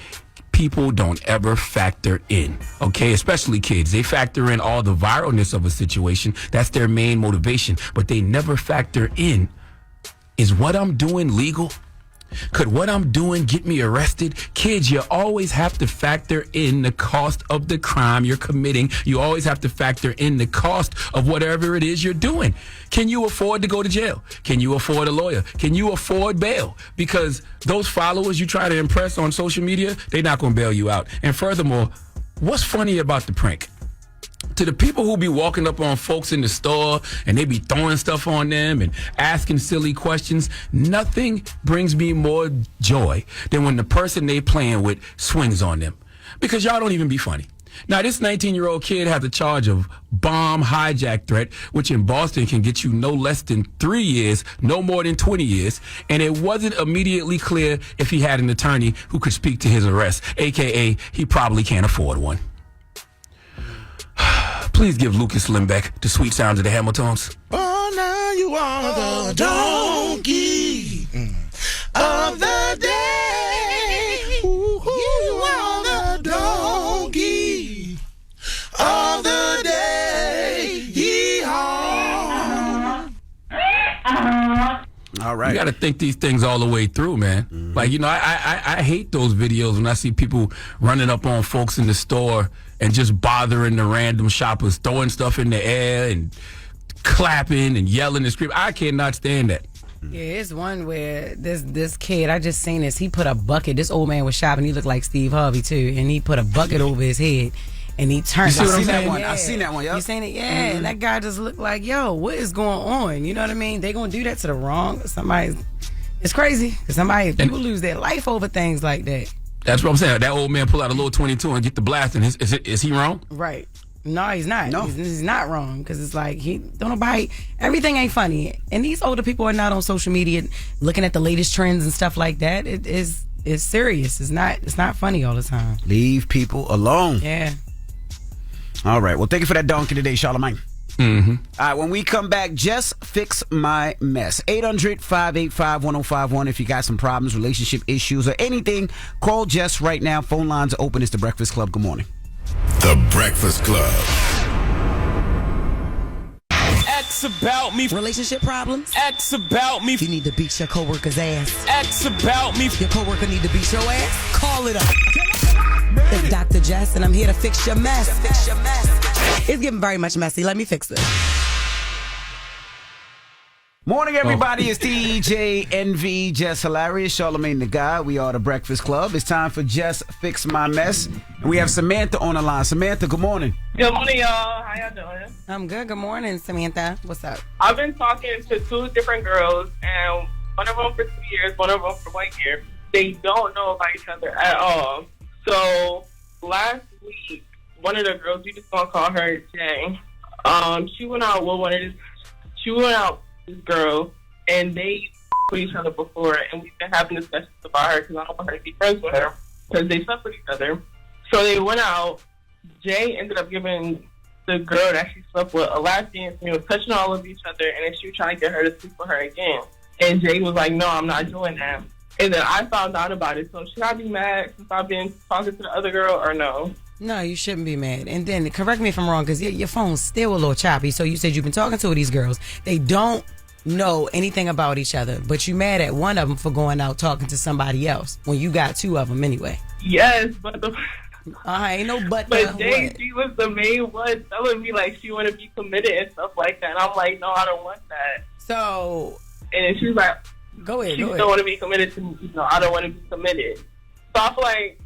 people don't ever factor in, okay? Especially kids. They factor in all the viralness of a situation. That's their main motivation. But they never factor in, is what I'm doing legal? Could what I'm doing get me arrested? Kids, you always have to factor in the cost of the crime you're committing. You always have to factor in the cost of whatever it is you're doing. Can you afford to go to jail? Can you afford a lawyer? Can you afford bail? Because those followers you try to impress on social media, they're not going to bail you out. And furthermore, what's funny about the prank? To the people who be walking up on folks in the store and they be throwing stuff on them and asking silly questions, nothing brings me more joy than when the person they playing with swings on them. Because y'all don't even be funny. Now, this 19-year-old kid has a charge of bomb hijack threat, which in Boston can get you no less than 3 years, no more than 20 years. And it wasn't immediately clear if he had an attorney who could speak to his arrest, a.k.a. he probably can't afford one. Please give Lucas Limbeck the sweet sounds of the Hamiltons. Oh, now you are the donkey of the day. You are the donkey of the day. Yee-haw. All right. You got to think these things all the way through, man. Mm-hmm. Like, you know, I hate those videos when I see people running up on folks in the store and just bothering the random shoppers, throwing stuff in the air and clapping and yelling and screaming. I cannot stand that. Yeah, it's one where this kid, I just seen this, he put a bucket, this old man was shopping, he looked like Steve Harvey too, and he put a bucket over his head and he turned. I seen that one. I seen that one, You seen it? Yeah. Mm-hmm. And that guy just looked like, yo, what is going on? You know what I mean? They gonna do that to the wrong somebody. It's crazy. Because people lose their life over things like that. That's what I'm saying. That old man pull out a little 22 and get the blast. And is he wrong? Right. No, he's not. No. He's not wrong. Because it's like, everything ain't funny. And these older people are not on social media looking at the latest trends and stuff like that. It's serious. It's not funny all the time. Leave people alone. Yeah. All right. Well, thank you for that donkey today, Charlamagne. Mm-hmm. All right, when we come back, Jess Fix My Mess. 800-585-1051. If you got some problems, relationship issues, or anything, call Jess right now. Phone lines are open. It's The Breakfast Club. Good morning. The Breakfast Club. X about me. Relationship problems? X about me. You need to beat your coworker's ass. X about me. Your coworker need to beat your ass? Call it up. It's Dr. Jess, and I'm here to fix your mess. It's getting very much messy. Let me fix it. Morning, everybody. It's DJ NV, Jess Hilarious, Charlamagne the Guy. We are the Breakfast Club. It's time for Jess Fix My Mess. And we have Symantha on the line. Symantha, good morning. Good morning, y'all. How y'all doing? I'm good. Good morning, Symantha. What's up? I've been talking to 2 different girls, and one of them for 2 years, one of them for 1 year. They don't know about each other at all. So last week, one of the girls, we just gonna call her Jay. She went out with this girl, and they with each other before, and we've been having discussions about her because I don't want her to be friends with her because they slept with each other. So they went out. Jay ended up giving the girl that she slept with a lap dance, touching all of each other, and then she was trying to get her to sleep with her again. And Jay was like, "No, I'm not doing that." And then I found out about it. So should I be mad since I've been talking to the other girl, or no? No, you shouldn't be mad. And then, correct me if I'm wrong, because your phone's still a little choppy. So you said you've been talking to these girls. They don't know anything about each other, but you mad at one of them for going out talking to somebody else when you got 2 of them anyway. Yes, but ain't no but. But Jay, she was the main one telling me like she want to be committed and stuff like that. And I'm like, no, I don't want that. So, and she was like, go ahead. She don't want to be committed to me. I don't want to be committed. So I feel like,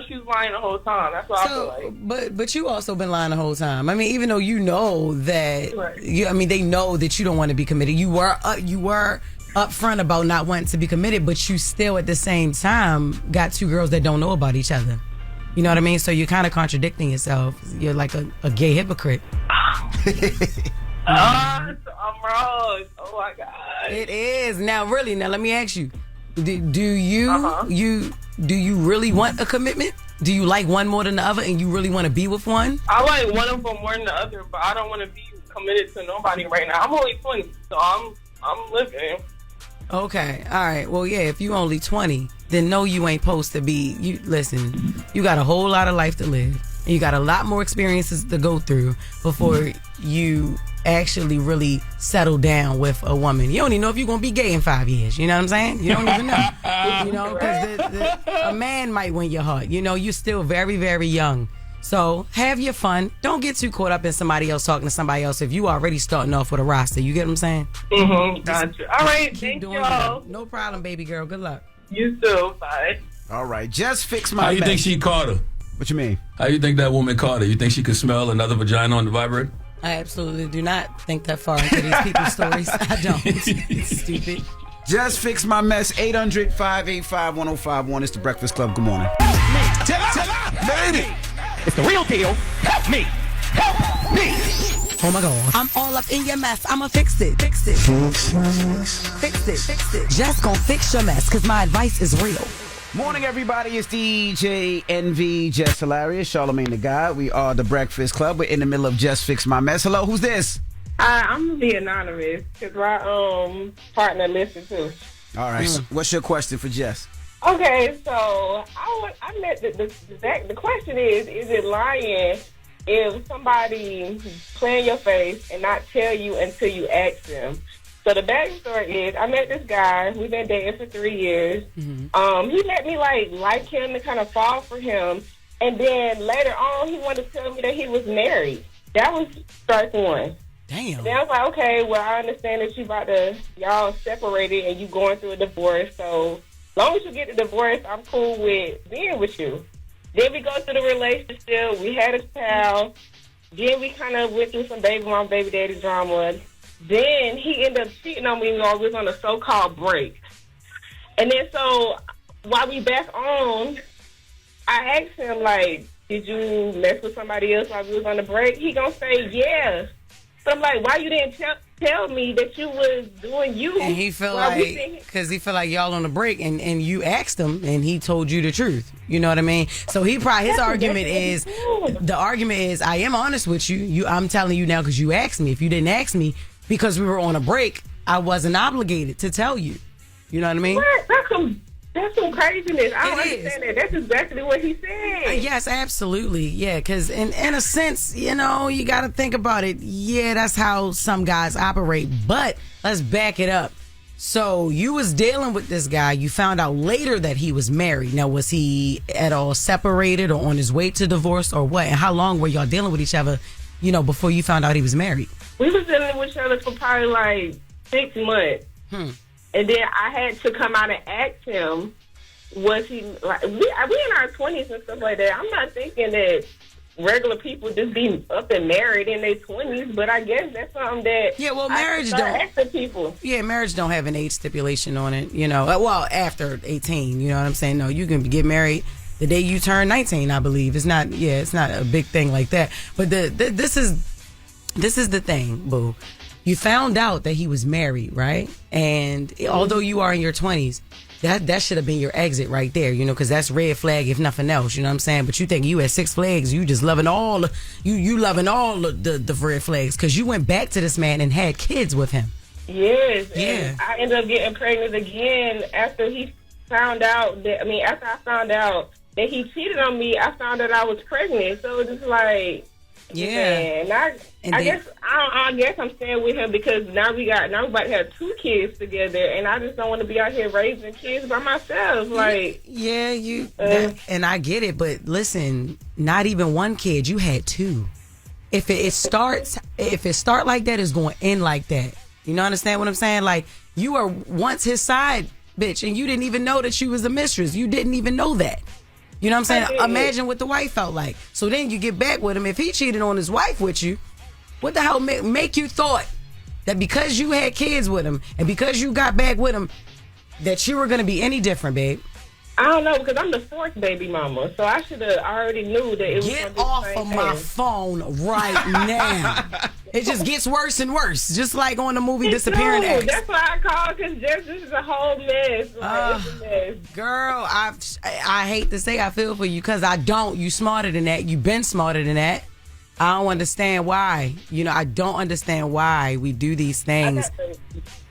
she was lying the whole time. That's what I feel like. But you also been lying the whole time. I mean, even though you know that, right. They know that you don't want to be committed. You were upfront about not wanting to be committed, but you still at the same time got 2 girls that don't know about each other. You know what I mean? So you're kind of contradicting yourself. You're like a gay hypocrite. I'm wrong. Oh my God. It is. Now let me ask you. Do you really want a commitment? Do you like one more than the other and you really want to be with one? I like one of them more than the other, but I don't want to be committed to nobody right now. I'm only 20, so I'm living. Okay. All right. Well, yeah, if you only 20, then no, you ain't supposed to be. Listen, you got a whole lot of life to live. And you got a lot more experiences to go through before you actually really settle down with a woman. You don't even know if you're going to be gay in 5 years. You know what I'm saying? You don't even know. Because a man might win your heart. You're still very, very young. So have your fun. Don't get too caught up in somebody else talking to somebody else if you already starting off with a roster. You get what I'm saying? Mm-hmm. Gotcha. All right. Thank y'all. No problem, baby girl. Good luck. You too. Bye. All right. Just fix my How you mess. think she caught her? What you mean? How you think that woman caught her? You think she could smell another vagina on the vibrator? I absolutely do not think that far into these people's stories. I don't. It's stupid. Just fix my mess. 800-585-1051. It's the Breakfast Club. Good morning. Lady, it's the real deal. Help me. Help me. Oh my God. I'm all up in your mess. I'ma fix it. Fix it. Fix it. Just gonna fix your mess because my advice is real. Morning, everybody. It's DJ NV, Jess Hilarious, Charlamagne the Guy. We are the Breakfast Club. We're in the middle of Just Fix My Mess. Hello, who's this? I'm going to be anonymous because my partner listens too. All right. So what's your question for Jess? Okay, so I met the question is it lying if somebody play in your face and not tell you until you ask them? So the backstory is I met this guy. We've been dating for 3 years. Mm-hmm. He let me like him and kind of fall for him. And then later on, he wanted to tell me that he was married. That was strike one. Damn. And then I was like, okay, well, I understand that y'all separated and you going through a divorce. So as long as you get the divorce, I'm cool with being with you. Then we go through the relationship. We had a child. Then we kind of went through some baby mom, baby daddy drama. Then he ended up cheating on me while we was on a so-called break. And then so while we back on, I asked him, did you mess with somebody else while we was on the break? He gonna say, yeah. So I'm like, why you didn't tell me that you was doing you? And he felt because he felt like y'all on the break and you asked him and he told you the truth. You know what I mean? So his argument is, I am honest with you. I'm telling you now because you asked me. If you didn't ask me because we were on a break, I wasn't obligated to tell you. You know what I mean? What? That's some craziness. I don't understand that. That's exactly what he said. Yes, absolutely. Yeah, because in a sense, you got to think about it. Yeah, that's how some guys operate. But let's back it up. So you was dealing with this guy. You found out later that he was married. Now, was he at all separated or on his way to divorce or what? And how long were y'all dealing with each other, before you found out he was married? We was dealing with each other for probably like 6 months. And then I had to come out and ask him, was he like, we in our 20s and stuff like that. I'm not thinking that regular people just be up and married in their 20s, but I guess that's something that marriage don't asking people. Yeah, marriage don't have an age stipulation on it, well, after 18, you know what I'm saying? No, you can get married the day you turn 19, I believe. It's not a big thing like that. But this is the thing, boo. You found out that he was married, right? And although you are in your 20s, that should have been your exit right there, because that's red flag if nothing else, you know what I'm saying? But you think you at Six Flags, you just loving all you loving all the red flags because you went back to this man and had kids with him. Yes. Yeah. And I ended up getting pregnant again after he found out that. After I found out that he cheated on me, I found out I was pregnant. So it's just like. Yeah, and I guess I'm staying with him because now we about to have 2 kids together, and I just don't want to be out here raising kids by myself. Like, and I get it, but listen, not even 1 kid, you had 2. If it start like that, it's going to end like that. You know, understand what I'm saying? Like, you were once his side bitch, and you didn't even know that she was a mistress. You didn't even know that. You know what I'm saying? Imagine what the wife felt like. So then you get back with him. If he cheated on his wife with you, what the hell make you thought that because you had kids with him and because you got back with him that you were going to be any different, babe? I don't know, because I'm the 4th baby mama, so I should have already knew that it was. Get off of my phone right now. It just gets worse and worse, just like on the movie Disappearing Acts. That's why I called, because this is a whole mess. It's a mess. Girl, I hate to say I feel for you, because I don't. You smarter than that. You've been smarter than that. I don't understand why. I don't understand why we do these things. I got to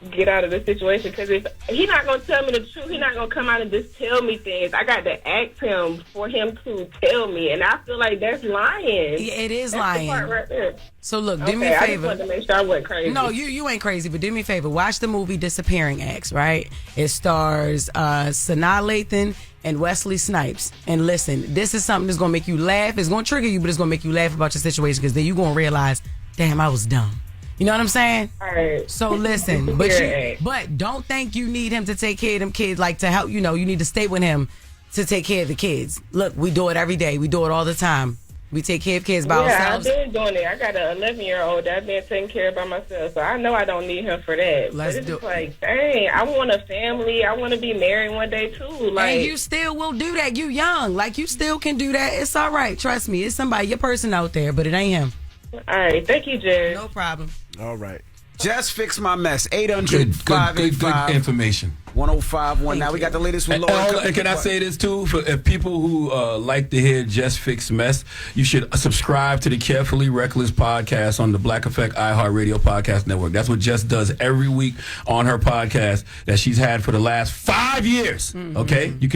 get out of this situation, because if he's not going to tell me the truth, he's not going to come out and just tell me things. I got to ask him for him to tell me, and I feel like that's lying. Yeah, it is lying. The part right there. So look, do me a favor. I just wanted to make sure I wasn't crazy. No, you ain't crazy, but do me a favor. Watch the movie Disappearing Acts, right? It stars Sanaa Lathan and Wesley Snipes. And listen, this is something that's going to make you laugh. It's going to trigger you, but it's going to make you laugh about your situation, because then you're going to realize, damn, I was dumb. You know what I'm saying? All right. So listen, but don't think you need him to take care of them kids, like to help, you need to stay with him to take care of the kids. Look, we do it every day. We do it all the time. We take care of kids by ourselves. Yeah, I've been doing it. I got an 11-year-old that I've been taking care of by myself, so I know I don't need him for that. But it's just like, dang, I want a family. I want to be married one day, too. Like, and you still will do that. You young. Like, you still can do that. It's all right. Trust me. It's somebody, your person out there, but it ain't him. All right. Thank you, Jess. No problem. All right. Jess Fix My Mess. 800-585. Good information. 1051. Now we got the latest with Loren. And can I say this too? For people who like to hear Jess Fix Mess, you should subscribe to the Carefully Reckless podcast on the Black Effect iHeartRadio podcast network. That's what Jess does every week on her podcast that she's had for the last 5 years. Mm-hmm. Okay, you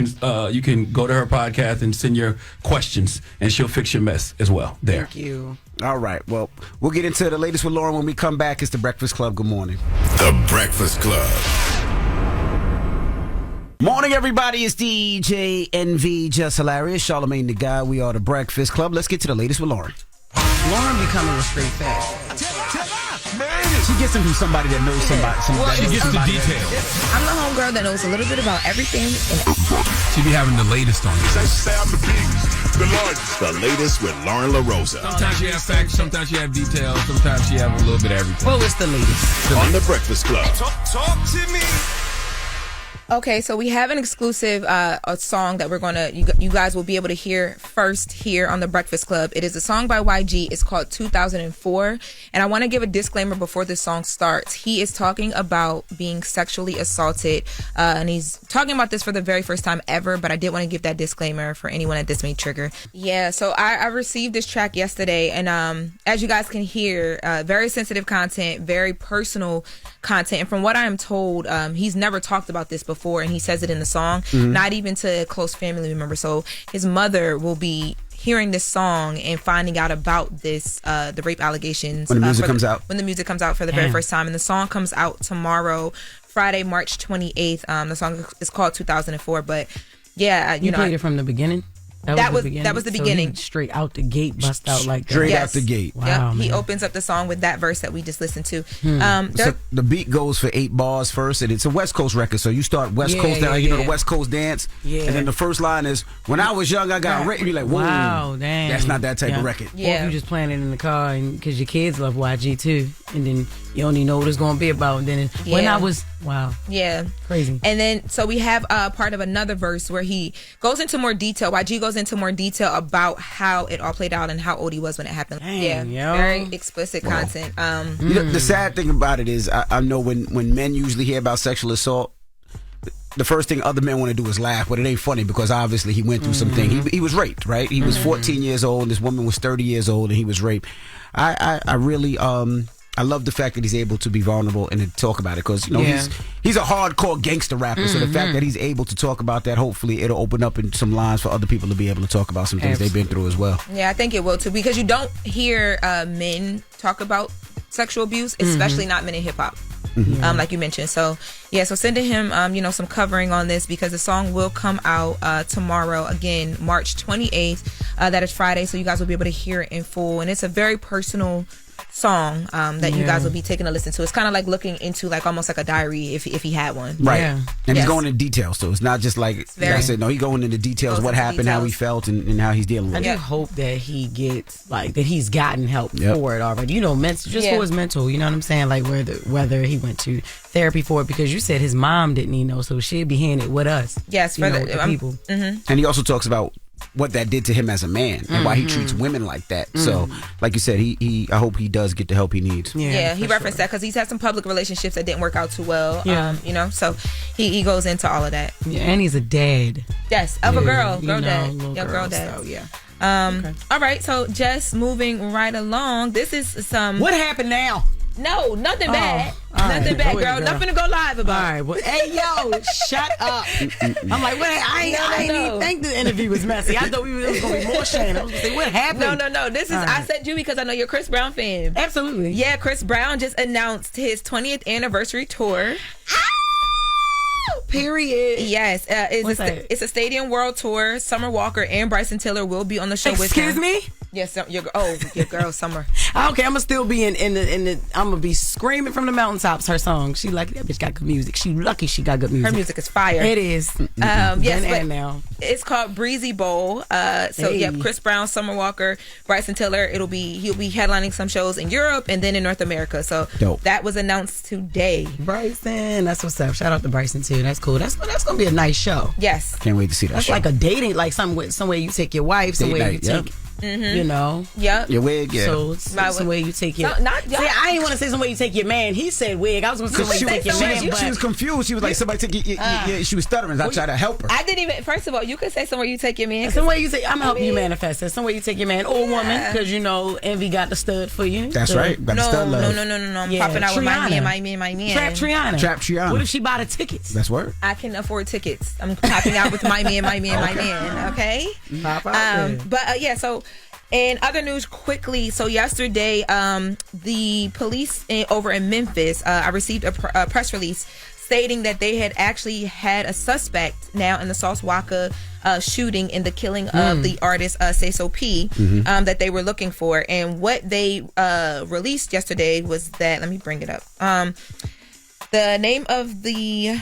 can go to her podcast and send your questions, and she'll fix your mess as well. There. Thank you. All right. Well, we'll get into the latest with Loren when we come back. It's the Breakfast Club. Good morning. The Breakfast Club. Morning, everybody. It's DJ NV, Jess Hilarious, Charlamagne the Guy. We are the Breakfast Club. Let's get to the latest with Loren. Loren becoming a straight fact. She gets them from somebody that knows somebody. She gets the details. I'm the homegirl that knows a little bit about everything. She be having the latest on this. The latest with Lauren LaRosa. Sometimes she have facts, sometimes she have details, sometimes she have a little bit of everything. What was the latest? On the Breakfast Club. Talk to me. Okay, so we have an exclusive a song that we're gonna you guys will be able to hear first here on the Breakfast Club. It is a song by YG. It's called 2004, and I want to give a disclaimer before the song starts. He is talking about being sexually assaulted, and he's talking about this for the very first time ever. But I did want to give that disclaimer for anyone that this may trigger. Yeah, so I received this track yesterday, and as you guys can hear, very sensitive content, very personal content, and from what I am told, he's never talked about this before, and he says it in the song, not even to a close family member. So his mother will be hearing this song and finding out about this, the rape allegations when the music comes out. When the music comes out for the very first time, and the song comes out tomorrow, Friday, March 28th. The song is called 2004, but yeah, you played it from the beginning. That was the beginning. So straight out the gate, bust out like that. Straight out the gate. Wow, He opens up the song with that verse that we just listened to. So the beat goes for 8 bars first, and it's a West Coast record. So you start West Coast down, you know the West Coast dance, and then the first line is, "When I was young, I got raped." You're like, "Whoa, wow, dang, that's not that type of record." Or if you just playing it in the car, and because your kids love YG too, and then you only know what it's going to be about. And then when I was, crazy. And then so we have part of another verse where he goes into more detail. YG goes into more detail about how it all played out and how old he was when it happened. Very explicit content. You know, the sad thing about it is, I know when men usually hear about sexual assault, the first thing other men want to do is laugh, but it ain't funny because obviously he went through something. He was raped, right? He was 14 years old, and this woman was 30 years old, and he was raped. I really I love the fact that he's able to be vulnerable and to talk about it, because he's a hardcore gangster rapper. So the fact that he's able to talk about that, hopefully it'll open up in some lines for other people to be able to talk about some things they've been through as well. Yeah, I think it will too, because you don't hear men talk about sexual abuse, especially not men in hip hop. Like you mentioned. So sending him some covering on this, because the song will come out tomorrow, again March 28th. That is Friday, so you guys will be able to hear it in full, and it's a very personal song that you guys will be taking a listen to. It's kind of like looking into like almost like a diary if he had one, right? And he's going into details, so it's not just like I said. No, he's going into details, what happened, how he felt, and how he's dealing with it. I do hope that he gets that he's gotten help for it already. Mental, just for his mental. You know what I'm saying? Like whether he went to therapy for it, because you said his mom didn't know, so she'd be hearing it with us. Yes, for the people. And he also talks about what that did to him as a man and why he treats women like that. So, like you said, he I hope he does get the help he needs. Yeah, he referenced that because he's had some public relationships that didn't work out too well. So he goes into all of that. Yeah, and he's a dad. Yes, of a girl dad. Girl dad. So, all right, so just moving right along. This is some. What happened now? No, nothing bad. Nothing bad, girl. Nothing to go live about. All right. Well, hey, yo, shut up. I'm like, wait, I ain't even think the interview was messy. I thought it was going to be more shame. I was going to say, what happened? No. This is, I said you because I know you're a Chris Brown fan. Absolutely. Yeah, Chris Brown just announced his 20th anniversary tour. Period. Yes. It's a Stadium World Tour. Summer Walker and Bryson Tiller will be on the show with him. Excuse me? Yes, your girl Summer. Okay, I'm gonna still be in the. I'm gonna be screaming from the mountaintops. Her song. She like that bitch got good music. She lucky she got good music. Her music is fire. It is. Yes, and now it's called Breezy Bowl. Chris Brown, Summer Walker, Bryson Tiller. He'll be headlining some shows in Europe and then in North America. So that was announced today. Bryson, that's what's up. Shout out to Bryson too. That's cool. That's gonna be a nice show. Yes. Can't wait to see that. That's show. like a dating, like somewhere you take your wife, somewhere you take. You know, your wig, So somewhere you take your. I didn't want to say somewhere you take your man. He said wig. I was going to say somewhere you take your man. She was confused. She was like, somebody take your. She was stuttering. I tried to help her. I didn't even. First of all, you could say somewhere you take your man. Somewhere you take. I'm helping you manifest that. Somewhere you take your man or woman, because Envy got the stud for you. That's right. Got the stud love. No. I'm popping out with my man. Trap Triana. Trap Triana. What if she buy the tickets? That's word. I can afford tickets. I'm popping out with my man. Okay. Pop out But so. In other news, quickly, so yesterday, the police over in Memphis, I received a press release stating that they had actually had a suspect now in the Sauce Waka shooting in the killing of the artist Seso P that they were looking for. And what they released yesterday was that, let me bring it up. The name of the...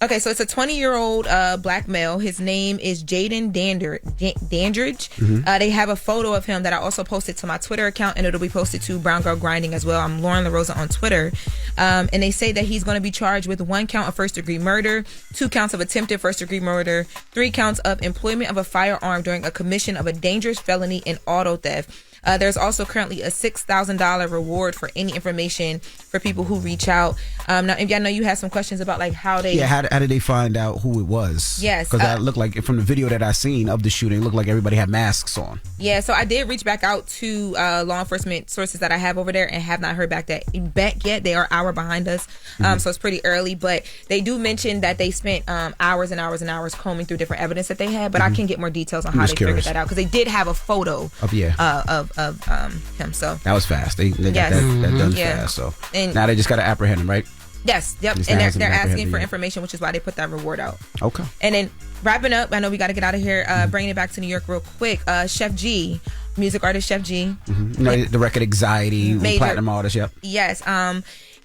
Okay, so it's a 20-year-old black male. His name is Jaden Dandridge. They have a photo of him that I also posted to my Twitter account, and it'll be posted to Brown Girl Grinding as well. I'm Loren LaRosa on Twitter. And they say that he's going to be charged with 1 count of first-degree murder, 2 counts of attempted first-degree murder, 3 counts of employment of a firearm during a commission of a dangerous felony and auto theft. There's also currently a $6,000 reward for any information for people who reach out. Now, I know you had some questions about like how they... Yeah, how did they find out who it was? Yes. Because that looked like, from the video that I seen of the shooting, it looked like everybody had masks on. Yeah, so I did reach back out to law enforcement sources that I have over there and have not heard back yet. They are an hour behind us, so it's pretty early. But they do mention that they spent hours and hours and hours combing through different evidence that they had. But I can get more details on how they figured that out, because they did have a photo of him. So that was fast. They got that done fast. So now they just got to apprehend him, right? Yes, yep. It's And not they're asking apprehended for yet. information, which is why they put that reward out. Okay. And then wrapping up, I know we got to get out of here. Bringing it back to New York real quick. Chef G, music artist Chef G. You know, the record Anxiety, platinum artist. Yep. Yes.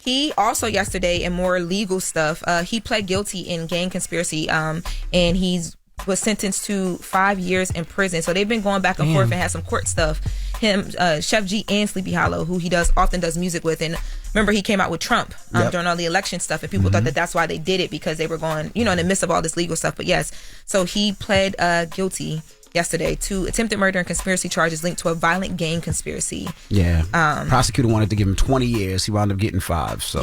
He also yesterday, in more legal stuff, he pled guilty in gang conspiracy, and was sentenced to 5 years in prison. So they've been going back and forth and had some court stuff. Him, Chef G, and Sleepy Hollow, who he often does music with, and remember he came out with Trump during all the election stuff, and people thought that that's why they did it, because they were going, in the midst of all this legal stuff. But yes, so he pled guilty yesterday to attempted murder and conspiracy charges linked to a violent gang conspiracy. Yeah. Prosecutor wanted to give him 20 years. He wound up getting 5. So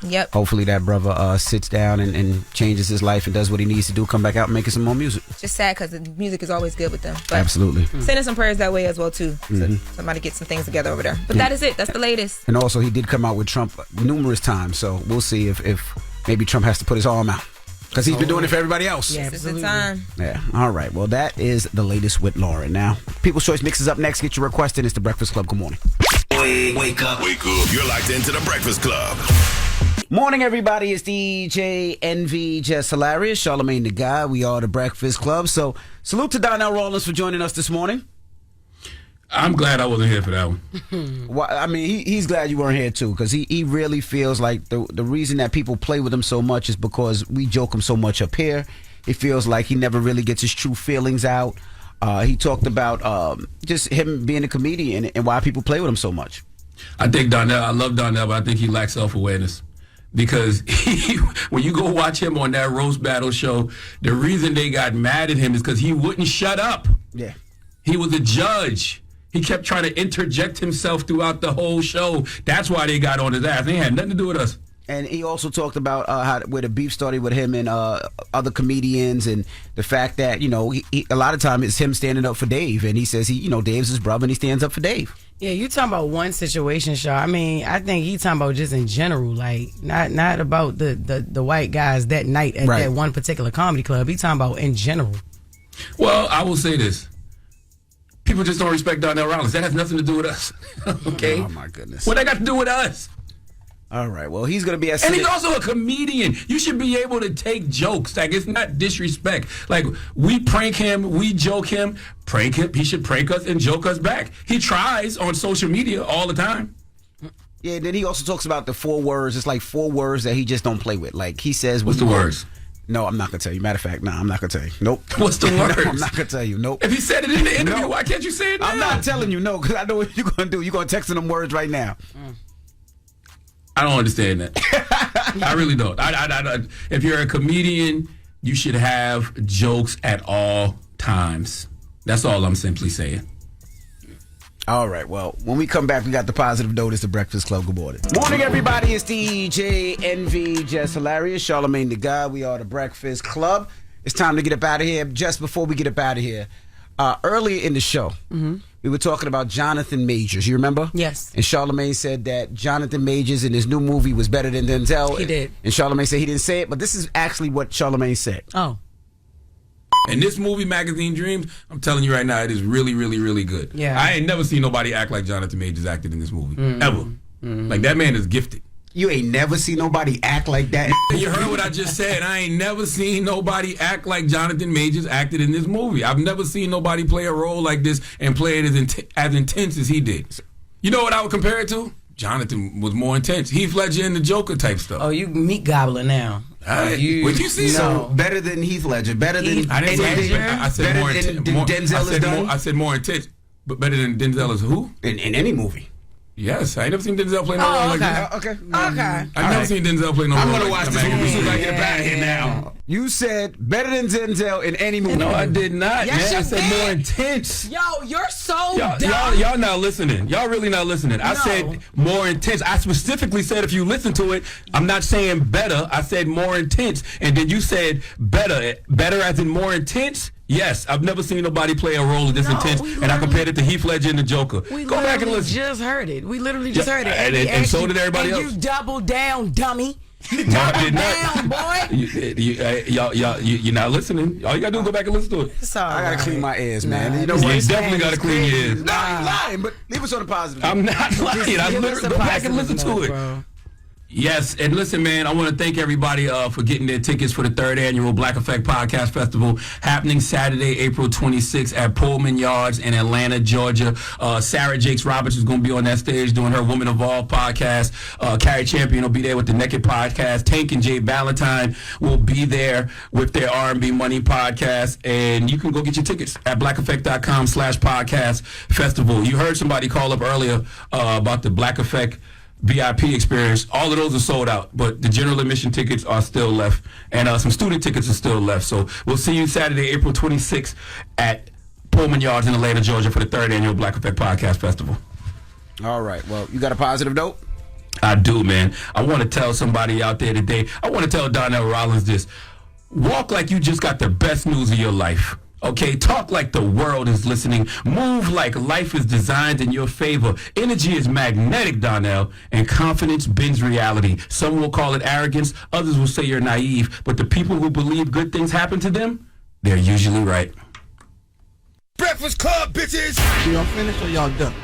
Yep. hopefully that brother sits down and changes his life and does what he needs to do, come back out and making some more music. It's just sad because the music is always good with them. But Absolutely. Sending some prayers that way as well too. So somebody get some things together over there. But that is it. That's the latest. And also he did come out with Trump numerous times. So we'll see if maybe Trump has to put his arm out. Because he's been doing it for everybody else. Yeah, this is the time. Yeah. All right. Well, that is the latest with Loren. Now, People's Choice Mix is up next. Get your request in. It's the Breakfast Club. Good morning. Wake up. You're locked into the Breakfast Club. Morning, everybody. It's DJ NV, Jess Hilarious, Charlamagne the Guy. We are the Breakfast Club. So, salute to Donnell Rawlings for joining us this morning. I'm glad I wasn't here for that one. Well, I mean, he's glad you weren't here too, because he really feels like the reason that people play with him so much is because we joke him so much up here. He feels like he never really gets his true feelings out. He talked about just him being a comedian and why people play with him so much. I love Donnell, but I think he lacks self-awareness. Because when you go watch him on that roast battle show, the reason they got mad at him is because he wouldn't shut up. Yeah. He was a judge. He kept trying to interject himself throughout the whole show. That's why they got on his ass. They had nothing to do with us. And he also talked about where the beef started with him and other comedians, and the fact that, he, a lot of time it's him standing up for Dave. And he says Dave's his brother and he stands up for Dave. Yeah, you talking about one situation, Shaw. I mean, I think he talking about just in general, like not about the white guys that night at that one particular comedy club. He talking about in general. Well, I will say this. People just don't respect Donnell Rawlings. That has nothing to do with us. Okay? Oh, my goodness. What that got to do with us? All right. Well, he's going to be at... And he's also a comedian. You should be able to take jokes. Like, it's not disrespect. Like, we prank him, we joke him, prank him. He should prank us and joke us back. He tries on social media all the time. Yeah, then he also talks about the 4 words. It's like 4 words that he just don't play with. Like, he says... What's the words? No, I'm not going to tell you. Matter of fact, I'm not going to tell you. Nope. What's the words? No, I'm not going to tell you. Nope. If he said it in the interview, why can't you say it now? I'm not telling you, no, because I know what you're going to do. You're going to text him them words right now. I don't understand that. I really don't. If you're a comedian, you should have jokes at all times. That's all I'm simply saying. All right. Well, when we come back, we got the positive note. It's the Breakfast Club. Good morning. Morning, everybody. It's DJ NV, Jess Hilarious, Charlamagne the Guy. We are the Breakfast Club. It's time to get up out of here. Just before we get up out of here, earlier in the show, we were talking about Jonathan Majors. You remember? Yes. And Charlamagne said that Jonathan Majors in his new movie was better than Denzel. He did. And Charlamagne said he didn't say it, but this is actually what Charlamagne said. Oh. And this movie, Magazine Dreams, I'm telling you right now, it is really, really, really good. Yeah. I ain't never seen nobody act like Jonathan Majors acted in this movie. Ever. Like, that man is gifted. You ain't never seen nobody act like that. You heard what I just said. I ain't never seen nobody act like Jonathan Majors acted in this movie. I've never seen nobody play a role like this and play it as intense as he did. You know what I would compare it to? Jonathan was more intense. Heath Ledger and the Joker type stuff. Oh, you meat gobbler now. What you see? So better than Heath Ledger, better than I didn't say I said more intense. Denzel is done. I said more intense, but better than Denzel is who? In any movie. Yes, I ain't never seen Denzel play no role like this. Okay. I've never seen Denzel play no role. I'm gonna like watch that. this movie as soon as I get Yeah. back here now. You said better than Denzel in any movie. No, I did not. Yes, man. I you said did. more intense. Yo, you're so dumb. Y'all not listening. Y'all really not listening. I said more intense. I specifically said if you listen to it, I'm not saying better. I said more intense. And then you said better. Better as in more intense? Yes. I've never seen nobody play a role this intense. And I compared it to Heath Ledger and the Joker. We Go back and listen. just heard it. We literally just heard it. And so did everybody else. And you doubled down, dummy. You No, I doubled did down, not. boy. You're not listening. All you gotta do is go back and listen to it. It's all I gotta right. clean my ears, man. Nah, You know You what? definitely gotta clean your ears. No, you're lying, but leave us on the positive. I'm not lying. I give us literally a go back and positive listen to note, it. bro. Yes, and listen, man, I want to thank everybody for getting their tickets for the 3rd annual Black Effect Podcast Festival happening Saturday, April 26th at Pullman Yards in Atlanta, Georgia. Sarah Jakes Roberts is going to be on that stage doing her Woman Evolved podcast. Carrie Champion will be there with the Naked podcast. Tank and Jay Ballantyne will be there with their R&B Money podcast. And you can go get your tickets at blackeffect.com/podcast festival. You heard somebody call up earlier about the Black Effect VIP experience. All of those are sold out, but the general admission tickets are still left, and some student tickets are still left. So we'll see you Saturday, April 26th at Pullman Yards in Atlanta, Georgia for the 3rd annual Black Effect Podcast Festival. All right. Well, you got a positive note? I do, man. I want to tell somebody out there today. I want to tell Donnell Rawlings this. Walk like you just got the best news of your life. Okay, talk like the world is listening. Move like life is designed in your favor. Energy is magnetic, Donnell, and confidence bends reality. Some will call it arrogance. Others will say you're naive. But the people who believe good things happen to them, they're usually right. Breakfast Club, bitches! Y'all finished or y'all done?